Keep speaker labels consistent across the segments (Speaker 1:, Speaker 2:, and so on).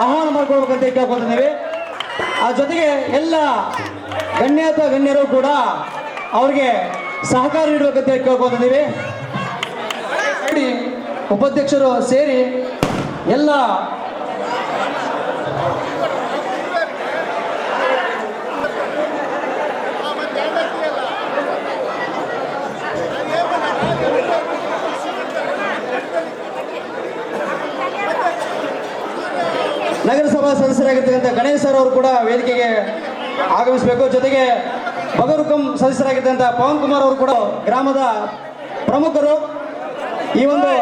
Speaker 1: ಆಹ್ವಾನ ಮಾಡ್ಕೊಳ್ಬೇಕಂತ ಕೇಳ್ಕೊತಿದ್ದೀವಿ. ಆ ಜೊತೆಗೆ ಎಲ್ಲ ಗಣ್ಯರು ಕೂಡ ಅವ್ರಿಗೆ ಸಹಕಾರ ನೀಡಬೇಕಂತ ಕೇಳ್ಕೊತಿದ್ದೀವಿ. ಉಪಾಧ್ಯಕ್ಷರು ಸೇರಿ ಎಲ್ಲ ನಗರಸಭಾ ಸದಸ್ಯರಾಗಿರ್ತಕ್ಕಂಥ ಗಣೇಶ್ ಸರ್ ಅವರು ಕೂಡ ವೇದಿಕೆಗೆ ಆಗಮಿಸಬೇಕು. ಜೊತೆಗೆ ಬಗರುಕಂ ಸದಸ್ಯರಾಗಿರ್ತಕ್ಕಂಥ ಪವನ್ ಕುಮಾರ್ ಅವರು ಕೂಡ ಗ್ರಾಮದ ಪ್ರಮುಖರು. ಈ ಒಂದು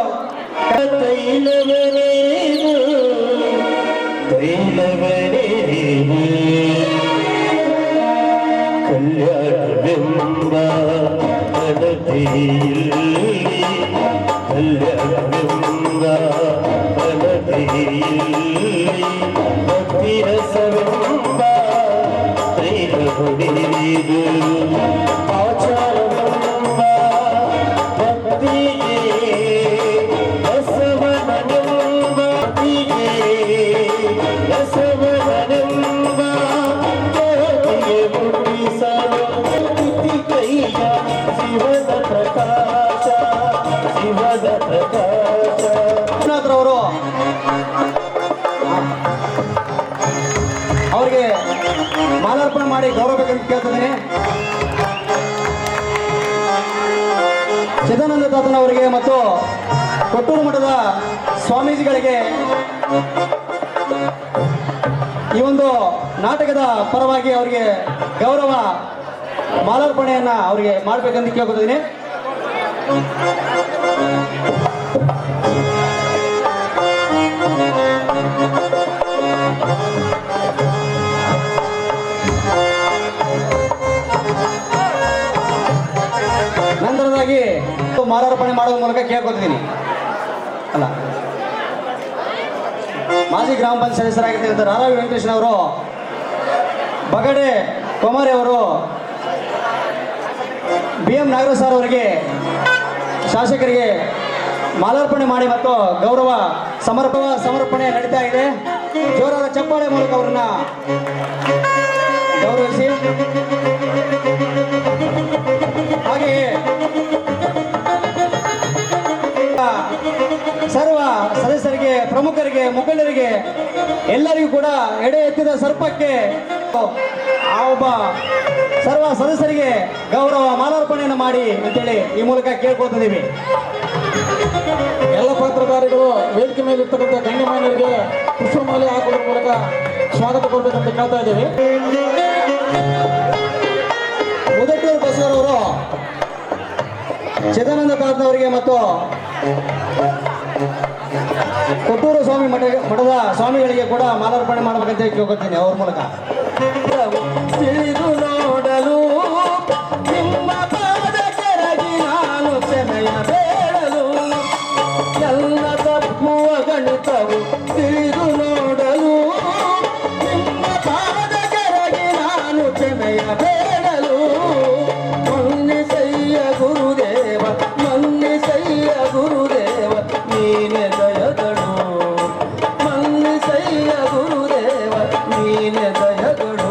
Speaker 1: ಅವರು ಅವರಿಗೆ ಮಾಲಾರ್ಪಣೆ ಮಾಡಿ ಗೌರವಬೇಕಂತ ಕೇಳ್ತಿದ್ದೀನಿ. ಚಿದಾನಂದ ತಾತನವರಿಗೆ ಮತ್ತು ಕೊಟ್ಟೂರು ಮಠದ ಸ್ವಾಮೀಜಿಗಳಿಗೆ ಈ ಒಂದು ನಾಟಕದ ಪರವಾಗಿ ಅವರಿಗೆ ಗೌರವ ಮಾಲಾರ್ಪಣೆಯನ್ನ ಅವರಿಗೆ ಮಾಡಬೇಕಂತ ಕೇಳ್ಕೊತಿದ್ದೀನಿ. ನಂತರದಾಗಿ ಮಾಲಾರ್ಪಣೆ ಮಾಡೋದ್ರ ಮೂಲಕ ಕೇಳ್ಕೊತಿದ್ದೀನಿ. ಅಲ್ಲ, ಮಾಜಿ ಗ್ರಾಮ ಪಂಚಾಯತ್ ಸದಸ್ಯರಾಗಿರ್ತಕ್ಕಂಥ ರಾರಾವಿ ವೆಂಕಟೇಶ್ನವರು, ಬಗಡೆ ಕೊಮಾರಿ ಅವರು, BM ನಾಗರಾಜ್ ಸರ್ ಅವರಿಗೆ ಶಾಸಕರಿಗೆ ಮಾಲಾರ್ಪಣೆ ಮಾಡಿ ಮತ್ತು ಗೌರವ ಸಮರ್ಪಣೆ ನಡೀತಾ ಇದೆ. ಜೋರಾದ ಚಪ್ಪಾಳೆ ಮೂಲಕ ಅವರನ್ನ ಗೌರವಿಸಿ. ಹಾಗೆಯೇ ಸರ್ವ ಸದಸ್ಯರಿಗೆ, ಪ್ರಮುಖರಿಗೆ, ಮುಖಂಡರಿಗೆ ಎಲ್ಲರಿಗೂ ಕೂಡ ಎಡೆ ಎತ್ತಿದ ಸರ್ಪಕ್ಕೆ ಆ ಒಬ್ಬ ಸರ್ವ ಸದಸ್ಯರಿಗೆ ಗೌರವ ಮಾಲಾರ್ಪಣೆಯನ್ನು ಮಾಡಿ ಅಂತೇಳಿ ಈ ಮೂಲಕ ಕೇಳ್ಕೊತಿದ್ದೀವಿ.
Speaker 2: ಎಲ್ಲ ಪತ್ರಧಾರಿಗಳು ವೇದಿಕೆ ಮೇಲೆ ಇರ್ತಕ್ಕಂಥ ಗಣ್ಯಮಾನ್ಯರಿಗೆ ಪುಷ್ಪಮಾಲೆ ಹಾಕೋದ್ರ ಮೂಲಕ ಸ್ವಾಗತ ಕೊಡಬೇಕಂತ ಕೇಳ್ತಾ ಇದ್ದೀವಿ.
Speaker 1: ಮುದಟೂರು ಬಸವರವರು ಚಿದಾನಂದ ತಾತನವರಿಗೆ ಮತ್ತು ಕೊಟ್ಟೂರು ಸ್ವಾಮಿ ಮಠದ ಸ್ವಾಮಿಗಳಿಗೆ ಕೂಡ ಮಾಲಾರ್ಪಣೆ ಮಾಡಬೇಕಂತ ಕೇಳ್ಕೊತೀನಿ ಅವ್ರ ಮೂಲಕ.
Speaker 3: ತಿಳಿದು ನೋಡಲು ನಿಮ್ಮ ಪಾದ ಕೆರಗಿ ನಾನು ಕ್ಷಮೆಯ ಬೇಡಲು, ಎಲ್ಲ ತಪ್ಪುವ ಗಣಿತವು ತಿಳಿದು ನೋಡಲು ನಿಮ್ಮ ಪಾದ ಕೆರಗಿ ನಾನು ಕ್ಷಮೆಯ ಬೇಡಲು. ಮನ್ನಿಸಯ್ಯ ಗುರುದೇವ, ಮನ್ನಿಸಯ್ಯ ಗುರುದೇವ, ನೀನೆ ದಯಗಳು, ಮನ್ನಿಸಯ್ಯ ಗುರುದೇವ, ನೀನೆ ದಯಗಳು.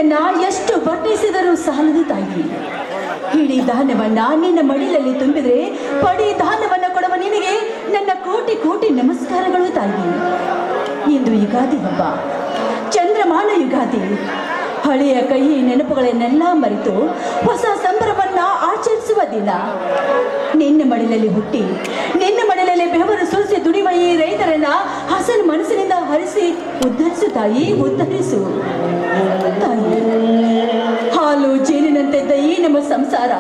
Speaker 4: ನಿನ್ನನ್ನ ಎಷ್ಟು ಬಟ್ಟಿಸಿದರೂ ಸಾಲದು ತಾಯಿ. ಇಡೀ ದಾನವನ್ನ ನಿನ್ನ ಮಡಿಲಲ್ಲಿ ತುಂಬಿದ್ರೆ ಪಡಿ ದಾನವನ್ನ ಕೊಡುವ ನಿನಗೆ ನನ್ನ ಕೋಟಿ ಕೋಟಿ ನಮಸ್ಕಾರಗಳು ತಾಯಿ. ಇಂದು ಯುಗಾದಿ ಹಬ್ಬ, ಚಂದ್ರಮಾನ ಯುಗಾದಿ. ಹಳೆಯ ಕಹಿ ನೆನಪುಗಳನ್ನೆಲ್ಲ ಮರೆತು ಹೊಸ ಸಂಭ್ರಮವನ್ನ ಆಚರಿಸುವ ದಿನ. ನಿನ್ನ ಮಡಿಲಲ್ಲಿ ಹುಟ್ಟಿ ನಿನ್ನ ಮಡಿಲಲ್ಲಿ ಬೆವರು ಸುರಿಸಿ ದುಡಿಯುವ ಈ ರೈತರನ್ನ ಹಸನು ಮನಸ್ಸಿನಿಂದ ಹರಿಸಿ ಉದ್ಧರಿಸು ತಾಯಿ, ಉದ್ಧರಿಸು ತಾಯಿ. ಹಾಲು ಜೇನಿನಂತಿದ್ದ ಈ ನಮ್ಮ ಸಂಸಾರ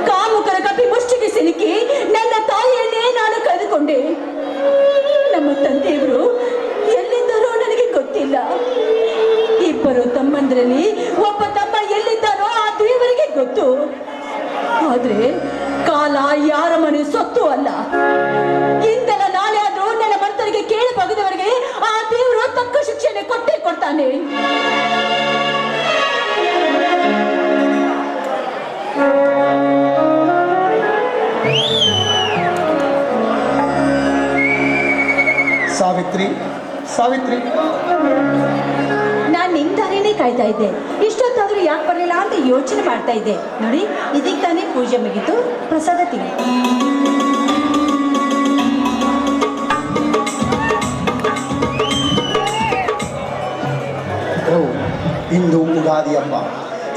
Speaker 4: ಕಾಮುಕರ ಕಪಿ ಮುಷ್ಟಿಗೆ ಸಿಲುಕಿ ನನ್ನ ತಾಯಿಯನ್ನೇ ನಾನು ಕಳೆದುಕೊಂಡೆ. ನಮ್ಮ ತಂದೆಯವರು ಎಲ್ಲಿದ್ದಾರೋ ನನಗೆ ಗೊತ್ತಿಲ್ಲ. ಇಬ್ಬರು ತಮ್ಮಂದ್ರಲ್ಲಿ ಒಬ್ಬ ತಮ್ಮ ಎಲ್ಲಿದ್ದಾನೋ ಆ ದೇವರಿಗೆ ಗೊತ್ತು. ಆದ್ರೆ ಕಾಲ ಯಾರ ಮನೆ ಸೊತ್ತು ಅಲ್ಲ. ಇಂದಲ ನಾಳೆ ಆದ್ರೂ ನನ್ನ ಭರ್ತರಿಗೆ ಕೇಳಿ ಬಗೆದವರಿಗೆ ಆ ದೇವರು ತಕ್ಕ ಶಿಕ್ಷೆನೆ ಕೊಟ್ಟೇ ಕೊಡ್ತಾನೆ.
Speaker 5: ಸಾವಿತ್ರಿ, ಸಾವಿತ್ರಿ,
Speaker 4: ನಾನ್ ನಿಮ್ ದಾರಿನೇ ಕಾಯ್ತಾ ಇದ್ದೆ. ಇಷ್ಟೊತ್ತಾದ್ರೂ ಯಾಕೆ ಬರಲಿಲ್ಲ ಅಂತ ಯೋಚನೆ ಮಾಡ್ತಾ ಇದ್ದೆ. ನೋಡಿ, ಇದಕ್ಕೆ ತಾನೇ ಪೂಜೆ ಮುಗಿತು, ಪ್ರಸಾದ ತಿನ್ನಿ.
Speaker 5: ಓ, ಇಂದು ಉಗಾದಿ ಹಬ್ಬ.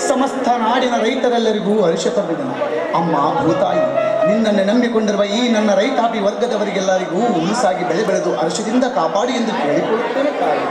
Speaker 5: ಸಮಸ್ತ ನಾಡಿನ ರೈತರೆಲ್ಲರಿಗೂ ಹರ್ಷ ತರುವುದನ್ನು. ಅಮ್ಮ ಭೂತಾಯಿ, ನಿನ್ನನ್ನು ನಂಬಿಕೊಂಡಿರುವ ಈ ನನ್ನ ರೈತಾಪಿ ವರ್ಗದವರಿಗೆಲ್ಲರಿಗೂ ಹುಲಸಾಗಿ ಬೆಳೆದು ಹರ್ಷದಿಂದ ಕಾಪಾಡಿ ಎಂದು ಕೇಳಿಕೊಳ್ಳುತ್ತೇನೆ ತಾಯಿ.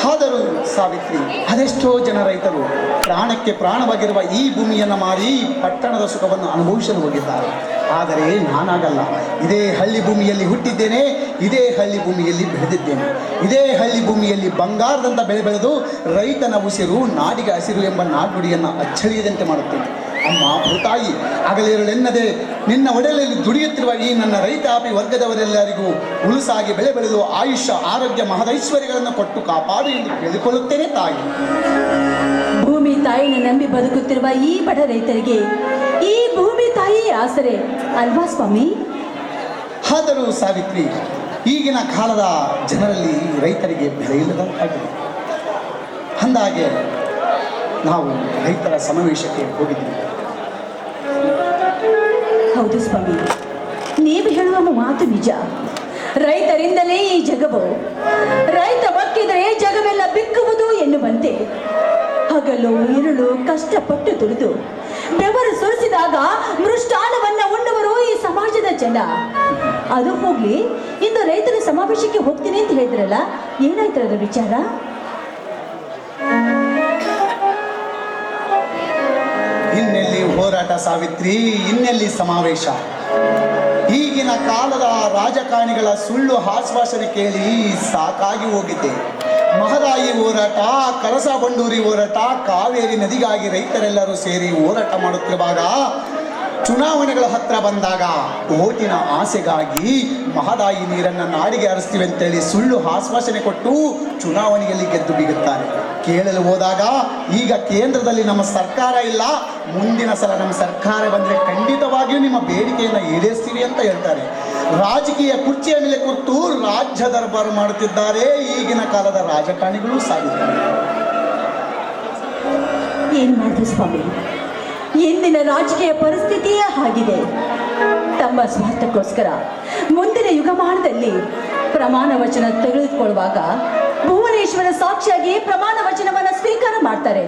Speaker 5: ಆದರೂ ಸಾವಿತ್ರಿ, ಅದೆಷ್ಟೋ ಜನ ರೈತರು ಪ್ರಾಣಕ್ಕೆ ಪ್ರಾಣವಾಗಿರುವ ಈ ಭೂಮಿಯನ್ನು ಮಾರಿ ಪಟ್ಟಣದ ಸುಖವನ್ನು ಅನುಭವಿಸಲು ಹೋಗಿದ್ದಾರೆ. ಆದರೆ ನಾನಾಗಲ್ಲ. ಇದೇ ಹಳ್ಳಿ ಭೂಮಿಯಲ್ಲಿ ಹುಟ್ಟಿದ್ದೇನೆ, ಇದೇ ಹಳ್ಳಿ ಭೂಮಿಯಲ್ಲಿ ಬೆಳೆದಿದ್ದೇನೆ, ಇದೇ ಹಳ್ಳಿ ಭೂಮಿಯಲ್ಲಿ ಬಂಗಾರದಂತ ಬೆಳೆದು ರೈತನ ಉಸಿರು ನಾಡಿಗೆ ಹಸಿರು ಎಂಬ ನಾಡುಡಿಯನ್ನು ಅಚ್ಚಳಿಯದಂತೆ ಮಾಡುತ್ತೇನೆ. ಅಮ್ಮ ಭೂತಾಯಿ, ಹಗಲಿರುಳೆನ್ನದೆ ನಿನ್ನ ಒಡೆಯಲ್ಲಿ ದುಡಿಯುತ್ತಿರುವ ಈ ನನ್ನ ರೈತಾಪಿ ವರ್ಗದವರೆಲ್ಲರಿಗೂ ಉಳುಸಾಗಿ ಬೆಳೆದು ಆಯುಷ್ಯ ಆರೋಗ್ಯ ಮಹದೈಶ್ವರ್ಯಗಳನ್ನು ಕೊಟ್ಟು ಕಾಪಾಡು ಎಂದು ಕೇಳಿಕೊಳ್ಳುತ್ತೇನೆ ತಾಯಿ.
Speaker 4: ಭೂಮಿ ತಾಯಿನ ನಂಬಿ ಬದುಕುತ್ತಿರುವ ಈ ಬಡ ರೈತರಿಗೆ ಈ ಭೂಮಿ ತಾಯಿ ಆಸರೆ ಅಲ್ವಾ ಸ್ವಾಮಿ?
Speaker 5: ಆದರೂ ಸಾವಿತ್ರಿ, ಈಗಿನ ಕಾಲದ ಜನರಲ್ಲಿ ರೈತರಿಗೆ ಬೆಲೆ ಇಲ್ಲದಂತಾಗಿದೆ. ಅಂದಾಗೆ ನಾವು ರೈತರ ಸಮಾವೇಶಕ್ಕೆ ಹೋಗಿದ್ದೀವಿ.
Speaker 4: ಹೌದು ಸ್ವಾಮಿ, ನೀವು ಹೇಳುವ ಮಾತು ನಿಜ. ರೈತರಿಂದಲೇ ಈ ಜಗವು, ರೈತ ಬಕ್ಕಿದರೆ ಜಗವೆಲ್ಲ ಬಿಕ್ಕುವುದು ಎನ್ನುವಂತೆ ಹಗಲು ഇരുಳು ಕಷ್ಟಪಟ್ಟು ದುಡಿದು ಬೆವರು ಸುರಿಸಿದಾಗ ಮೃಷ್ಟಾನವನ್ನ ಉಣ್ಣುವರು ಈ ಸಮಾಜದ ಜನ. ಅದು ಹೋಗ್ಲಿ, ಇಂದು ರೈತರ ಸಮಾವೇಶಕ್ಕೆ ಹೋಗ್ತೀನಿ ಅಂತ ಹೇಳಿದ್ರಲ್ಲ, ಏನಾಯ್ತು ಅದರ ವಿಚಾರ?
Speaker 5: ಇನ್ನೆಲ್ಲಿ ಹೋರಾಟ ಸಾವಿತ್ರಿ, ಇನ್ನೆಲ್ಲಿ ಸಮಾವೇಶ? ಈಗಿನ ಕಾಲದ ರಾಜಕಾರಣಿಗಳ ಸುಳ್ಳು ಆಶ್ವಾಸನೆ ಕೇಳಿ ಸಾಕಾಗಿ ಹೋಗಿದೆ. ಮಹದಾಯಿ ಹೋರಾಟ, ಕಳಸಾ ಬಂಡೂರಿ ಹೋರಾಟ, ಕಾವೇರಿ ನದಿಗಾಗಿ ರೈತರೆಲ್ಲರೂ ಸೇರಿ ಹೋರಾಟ ಮಾಡುತ್ತಿರುವಾಗ ಚುನಾವಣೆಗಳ ಹತ್ರ ಬಂದಾಗ ಓಟಿನ ಆಸೆಗಾಗಿ ಮಹದಾಯಿ ನೀರನ್ನು ನಾಡಿಗೆ ಹರಿಸ್ತೀವಿ ಅಂತೇಳಿ ಸುಳ್ಳು ಆಶ್ವಾಸನೆ ಕೊಟ್ಟು ಚುನಾವಣೆಯಲ್ಲಿ ಗೆದ್ದು ಬೀಗುತ್ತಾರೆ. ಕೇಳಲು ಹೋದಾಗ ಈಗ ಕೇಂದ್ರದಲ್ಲಿ ನಮ್ಮ ಸರ್ಕಾರ ಇಲ್ಲ, ಮುಂದಿನ ಸಲ ನಮ್ಮ ಸರ್ಕಾರ ಬಂದರೆ ಖಂಡಿತವಾಗಿಯೂ ನಿಮ್ಮ ಬೇಡಿಕೆಯನ್ನು ಈಡೇರಿಸ್ತೀವಿ ಅಂತ ಹೇಳ್ತಾರೆ. ರಾಜಕೀಯ ಕುರ್ಚಿಯ ಮೇಲೆ ಕೂತು ರಾಜ್ಯ ದರ್ಬಾರು ಮಾಡುತ್ತಿದ್ದಾರೆ ಈಗಿನ ಕಾಲದ ರಾಜಕಾರಣಿಗಳು ಸಾಗಿದ್ದಾರೆ.
Speaker 4: ಏನ್ ಮಾಡಿದ್ರು ಸ್ವಾಮಿ, ಇಂದಿನ ರಾಜಕೀಯ ಪರಿಸ್ಥಿತಿಯೇ ಆಗಿದೆ. ತಮ್ಮ ಸ್ವಾರ್ಥಕ್ಕೋಸ್ಕರ ಮುಂದಿನ ಯುಗಮಾನದಲ್ಲಿ ಪ್ರಮಾಣ ವಚನ ತೆಗೆದುಕೊಳ್ಳುವಾಗ ಭುವನೇಶ್ವರ ಸಾಕ್ಷಿಯಾಗಿ ಪ್ರಮಾಣ ವಚನವನ್ನು ಸ್ವೀಕಾರ ಮಾಡ್ತಾರೆ.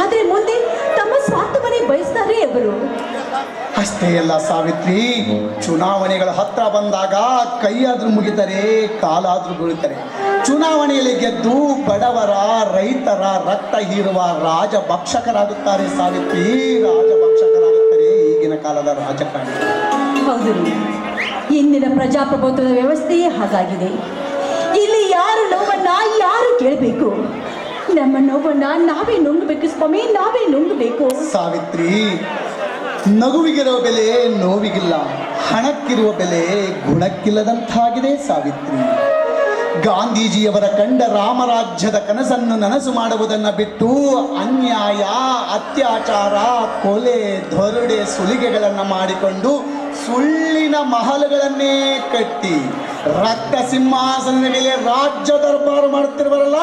Speaker 4: ಆದರೆ ಮುಂದೆ ತಮ್ಮ ಸ್ವಾರ್ಥವನ್ನೇ ಬಯಸ್ತಾರೆ ಅವರು.
Speaker 5: ಅಷ್ಟೇ ಅಲ್ಲ ಸಾವಿತ್ರಿ, ಚುನಾವಣೆಗಳ ಹತ್ರ ಬಂದಾಗ ಕೈಯಾದ್ರೂ ಮುಗಿತಾರೆ, ಕಾಲಾದ್ರೂ ಬೀಳುತ್ತಾರೆ. ಚುನಾವಣೆಯಲ್ಲಿ ಗೆದ್ದು ಬಡವರ ರೈತರ ರಕ್ತ ಹೀರುವ ರಾಜಭಕ್ಷಕರಾಗುತ್ತಾರೆ ಸಾವಿತ್ರಿ, ರಾಜಭಕ್ಷಕರಾಗುತ್ತಾರೆ ಈಗಿನ ಕಾಲದ ರಾಜಕಾರಣಿ.
Speaker 4: ಹೌದು, ಇಂದಿನ ಪ್ರಜಾಪ್ರಭುತ್ವದ ವ್ಯವಸ್ಥೆಯೇ ಹಾಗಾಗಿದೆ. ಇಲ್ಲಿ ಯಾರು ನೋವನ್ನ ಯಾರು ಕೇಳಬೇಕು? ನಮ್ಮ ನೋವನ್ನ ನಾವೇ ನುಂಗಬೇಕು ಸ್ವಾಮಿ, ನಾವೇ ನುಂಗಬೇಕು.
Speaker 5: ಸಾವಿತ್ರಿ, ನಗುವಿಗಿರುವ ಬೆಲೆ ನೋವಿಗಿಲ್ಲ, ಹಣಕ್ಕಿರುವ ಬೆಲೆ ಗುಣಕ್ಕಿಲ್ಲದಂತಾಗಿದೆ ಸಾವಿತ್ರಿ. ಗಾಂಧೀಜಿಯವರ ಕಂಡ ರಾಮರಾಜ್ಯದ ಕನಸನ್ನು ನನಸು ಮಾಡುವುದನ್ನು ಬಿಟ್ಟು ಅನ್ಯಾಯ, ಅತ್ಯಾಚಾರ, ಕೊಲೆ, ದೊರಡೆ, ಸುಲಿಗೆಗಳನ್ನು ಮಾಡಿಕೊಂಡು ಸುಳ್ಳಿನ ಮಹಲುಗಳನ್ನೇ ಕಟ್ಟಿ ರಕ್ತ ಸಿಂಹಾಸನದ ಮೇಲೆ ರಾಜ್ಯ ದರ್ಬಾರು ಮಾಡುತ್ತಿರುವರಲ್ಲ,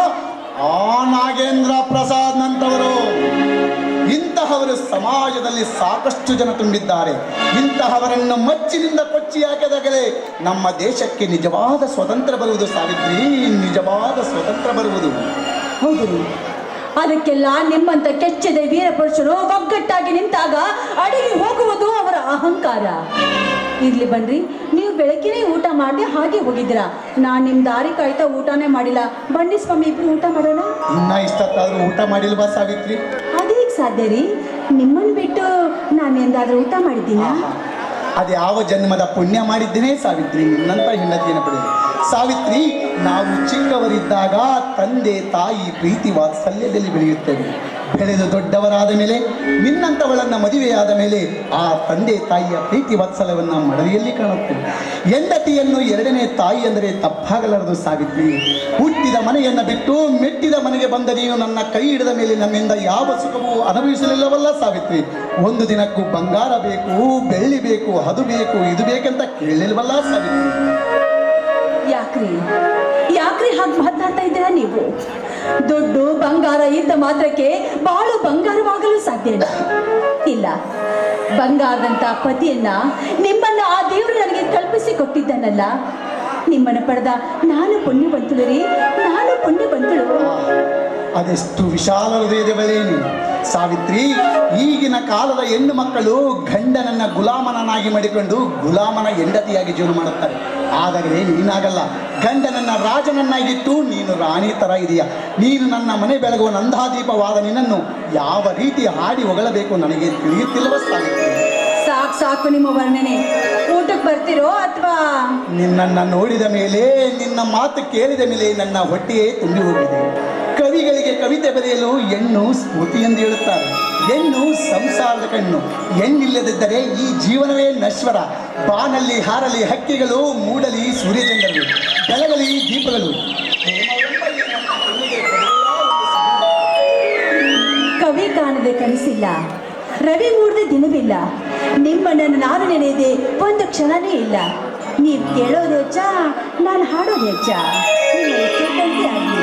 Speaker 5: ಆ ನಾಗೇಂದ್ರ ಪ್ರಸಾದ್ ನಂತವರು. ಇಂತಹವರು ಸಮಾಜದಲ್ಲಿ ಸಾಕಷ್ಟು ಜನ ತುಂಬಿದ್ದಾರೆ. ಇಂತಹವರನ್ನು ಮಚ್ಚಿನಿಂದ ಕೊಚ್ಚಿ ಹಾಕಿದಾಗಲೇ ನಮ್ಮ ದೇಶಕ್ಕೆ ನಿಜವಾದ ಸ್ವತಂತ್ರ ಬರುವುದು ಸಾವಿತ್ರಿ, ನಿಜವಾದ ಸ್ವತಂತ್ರ ಬರುವುದು.
Speaker 4: ಹೌದು ರೀ. ಅದಕ್ಕೆಲ್ಲ ನಿಮ್ಮಂತ ಕೆಚ್ಚದೆ ವೀರಪುರುಷರು ಒಗ್ಗಟ್ಟಾಗಿ ನಿಂತಾಗ ಅಡಿಗೆ ಹೋಗುವುದು ಅವರ ಅಹಂಕಾರ. ಇರ್ಲಿ ಬನ್ರಿ, ನೀವು ಬೆಳಗ್ಗೆನೇ ಊಟ ಮಾಡಿ ಹಾಗೆ ಹೋಗಿದ್ದೀರಾ. ನಾನು ನಿಮ್ಮ ದಾರಿ ಕಾಯ್ತಾ ಊಟನೇ ಮಾಡಿಲ್ಲ. ಬನ್ನಿ ಸ್ವಾಮಿ, ಇಬ್ರು ಊಟ ಮಾಡೋಣ.
Speaker 5: ಇನ್ನ ಇಷ್ಟತ್ತಾದ್ರೂ ಊಟ ಮಾಡಿಲ್ವಾ ಸಾವಿತ್ರಿ?
Speaker 4: ಅದೇಗೆ ಸಾಧ್ಯ ರೀ? ನಿಮ್ಮನ್ನು ಬಿಟ್ಟು ನಾನು ಎಂದಾದ್ರೂ ಊಟ ಮಾಡಿದ್ದೀನಾ?
Speaker 5: ಅದು ಯಾವ ಜನ್ಮದ ಪುಣ್ಯ ಮಾಡಿದ್ದೇನೆ ಸಾವಿತ್ರಿ, ನಿನ್ನಂತ ಹೆಂಡತಿಯನ್ನು ಪಡೆದು. ಸಾವಿತ್ರಿ, ನಾವು ಚಿಕ್ಕವರಿದ್ದಾಗ ತಂದೆ ತಾಯಿ ಪ್ರೀತಿ ವಾತ್ಸಲ್ಯದಲ್ಲಿ ಬೆಳೆಯುತ್ತೇವೆ. ಬೆಳೆದು ದೊಡ್ಡವರಾದ ಮೇಲೆ, ನಿನ್ನಂಥವಳನ್ನ ಮದುವೆಯಾದ ಮೇಲೆ ಆ ತಂದೆ ತಾಯಿಯ ಪ್ರೀತಿ ವಾತ್ಸಲ್ಯವನ್ನು ಮಡದಿಯಲ್ಲಿ ಕಾಣುತ್ತೇವೆ. ಹೆಂಡತಿಯನ್ನು ಎರಡನೇ ತಾಯಿ ಅಂದರೆ ತಪ್ಪಾಗಲಾರದು ಸಾವಿತ್ರಿ. ಹುಟ್ಟಿದ ಮನೆಯನ್ನು ಬಿಟ್ಟು ಮೆಟ್ಟಿದ ಮನೆಗೆ ಬಂದ ನೀನು ನನ್ನ ಕೈ ಹಿಡಿದ ಮೇಲೆ ನನ್ನಿಂದ ಯಾವ ಸುಖವೂ ಅನುಭವಿಸಲಿಲ್ಲವಲ್ಲ ಸಾವಿತ್ರಿ. ಒಂದು ದಿನಕ್ಕೂ ಬಂಗಾರ ಬೇಕು, ಬೆಳ್ಳಿ ಬೇಕು, ಅದು ಬೇಕು, ಇದು ಬೇಕಂತ ಕೇಳಲಿಲ್ವಲ್ಲ ಸಾವಿತ್ರಿ.
Speaker 4: ಯಾಕ್ರಿ ಹಾಗೆ ಮಾತನಾಡ್ತಾ ಇದ್ದೀರಾ ನೀವು? ದುಡ್ಡು ಬಂಗಾರ ಇದ್ದ ಮಾತ್ರಕ್ಕೆ ಬಾಳು ಬಂಗಾರವಾಗಲು ಸಾಧ್ಯನಾ? ಇಲ್ಲ. ಬಂಗಾರದಂತ ಪತಿಯನ್ನ, ನಿಮ್ಮನ್ನ ಆ ದೇವರು ನನಗೆ ಕಲ್ಪಿಸಿ ಕೊಟ್ಟಿದ್ದಾನಲ್ಲ, ನಿಮ್ಮನ್ನು ಪಡೆದ ನಾನು ಪುಣ್ಯವಂತಳು ರೀ, ನಾನು ಪುಣ್ಯವಂತಳು.
Speaker 5: ಅದೆಷ್ಟು ವಿಶಾಲ ಹೃದಯದ ಬಲೇನು ಸಾವಿತ್ರಿ. ಈಗಿನ ಕಾಲದ ಹೆಣ್ಣು ಮಕ್ಕಳು ಗಂಡನನ್ನ ಗುಲಾಮನನ್ನಾಗಿ ಮಾಡಿಕೊಂಡು ಗುಲಾಮನ ಹೆಂಡತಿಯಾಗಿ ಜೀವನ ಮಾಡುತ್ತಾರೆ. ಆದರೆ ನೀನಾಗಲ್ಲ. ಗಂಡನನ್ನ ರಾಜನನ್ನಾಗಿಟ್ಟು ನೀನು ರಾಣಿ ತರ ಇದೆಯಾ. ನೀನು ನನ್ನ ಮನೆ ಬೆಳಗುವ ನಂದಾದೀಪವಾದ ನಿನ್ನನ್ನು ಯಾವ ರೀತಿ ಹಾಡಿ ಹೊಗಳಬೇಕು ನನಗೆ ತಿಳಿಯುತ್ತಿಲ್ಲವ ಸಾವಿತ್ರಿ.
Speaker 4: ಸಾಕು ನಿಮ್ಮ ವರ್ಣನೆ. ಊಟಕ್ಕೆ ಬರ್ತಿರೋ ಅಥವಾ?
Speaker 5: ನಿನ್ನನ್ನು ನೋಡಿದ ಮೇಲೆ, ನಿನ್ನ ಮಾತು ಕೇಳಿದ ಮೇಲೆ ನನ್ನ ಹೊಟ್ಟೆಯೇ ತುಂಬಿ ಹೋಗಿದೆ. ಕವಿಗಳಿಗೆ ಕವಿತೆ ಬರೆಯಲು ಹೆಣ್ಣು ಸ್ಫೂರ್ತಿ ಎಂದು ಹೇಳುತ್ತಾರೆ. ಹೆಣ್ಣು ಸಂಸಾರದ ಕಣ್ಣು. ಹೆಣ್ಣಿಲ್ಲದಿದ್ದರೆ ಈ ಜೀವನವೇ ನಶ್ವರ. ಬಾನಲ್ಲಿ ಹಾರಲಿ ಹಕ್ಕಿಗಳು, ಮೂಡಲಿ ಸೂರ್ಯಚಂದ್ರರು, ಬೆಳಗಲಿ ದೀಪಗಳು.
Speaker 4: ಕವಿ ಕಾಣದೆ ಕನಸಿಲ್ಲ, ರವಿ ಮೂಡದೆ ದಿನವಿಲ್ಲ. ನಿಮ್ಮನ್ನು ನಾನು ನೆನೆಯದೆ ಒಂದು ಕ್ಷಣನೇ ಇಲ್ಲ. ನೀವು ಕೇಳೋದು ಹೆಚ್ಚ, ನಾನು ಹಾಡೋದು ಹೆಚ್ಚ. ನಿಮ್ಮ ಇಷ್ಟದಂತೆ ಆಗಲಿ.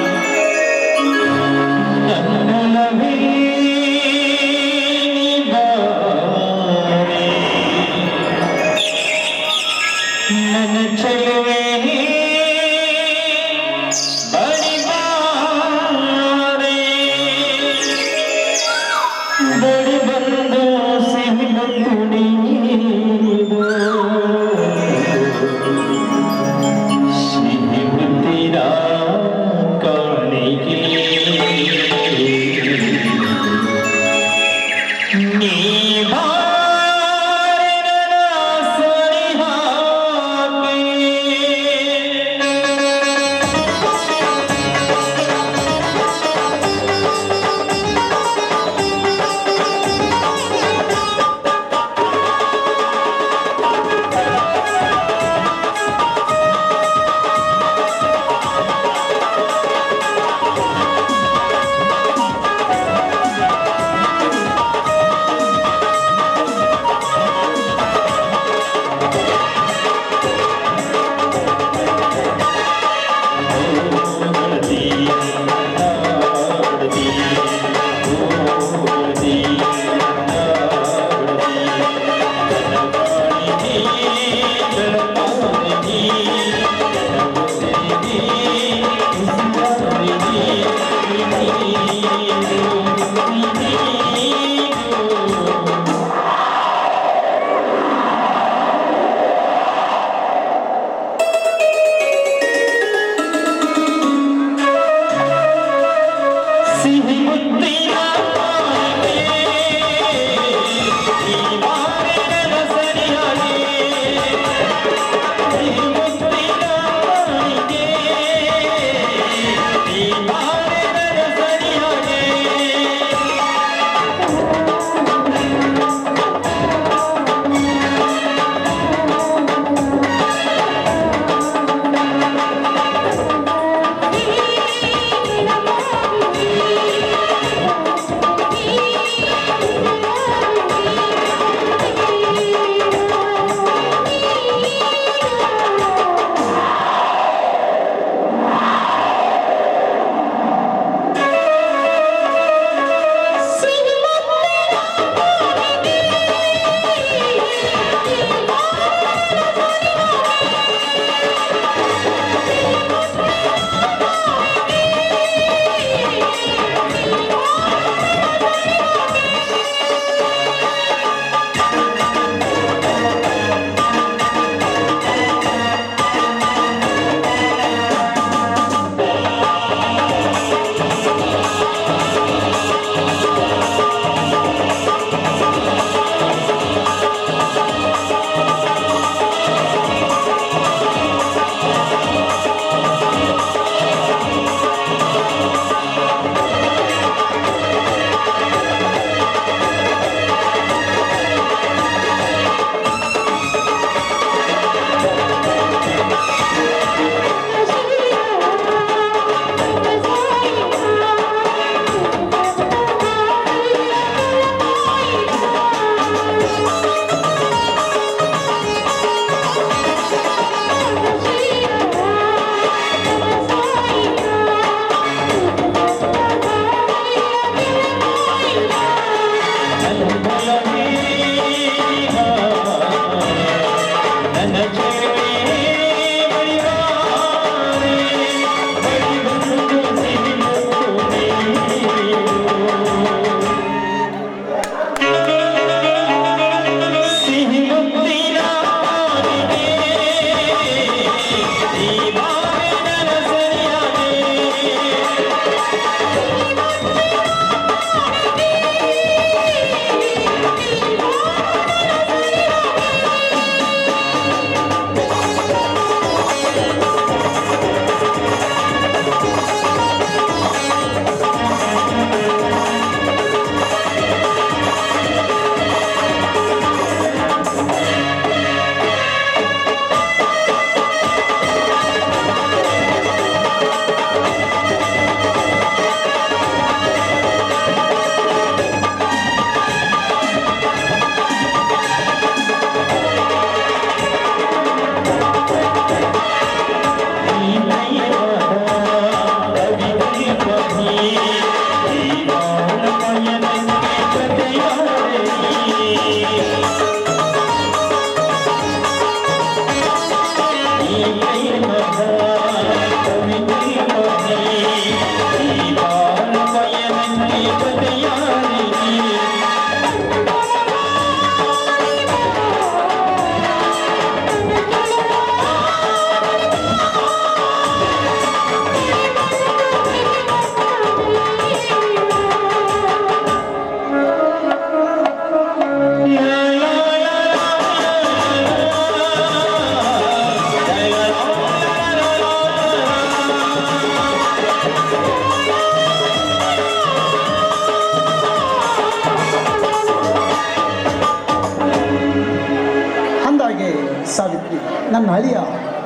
Speaker 5: ನನ್ನ ಅಳಿಯ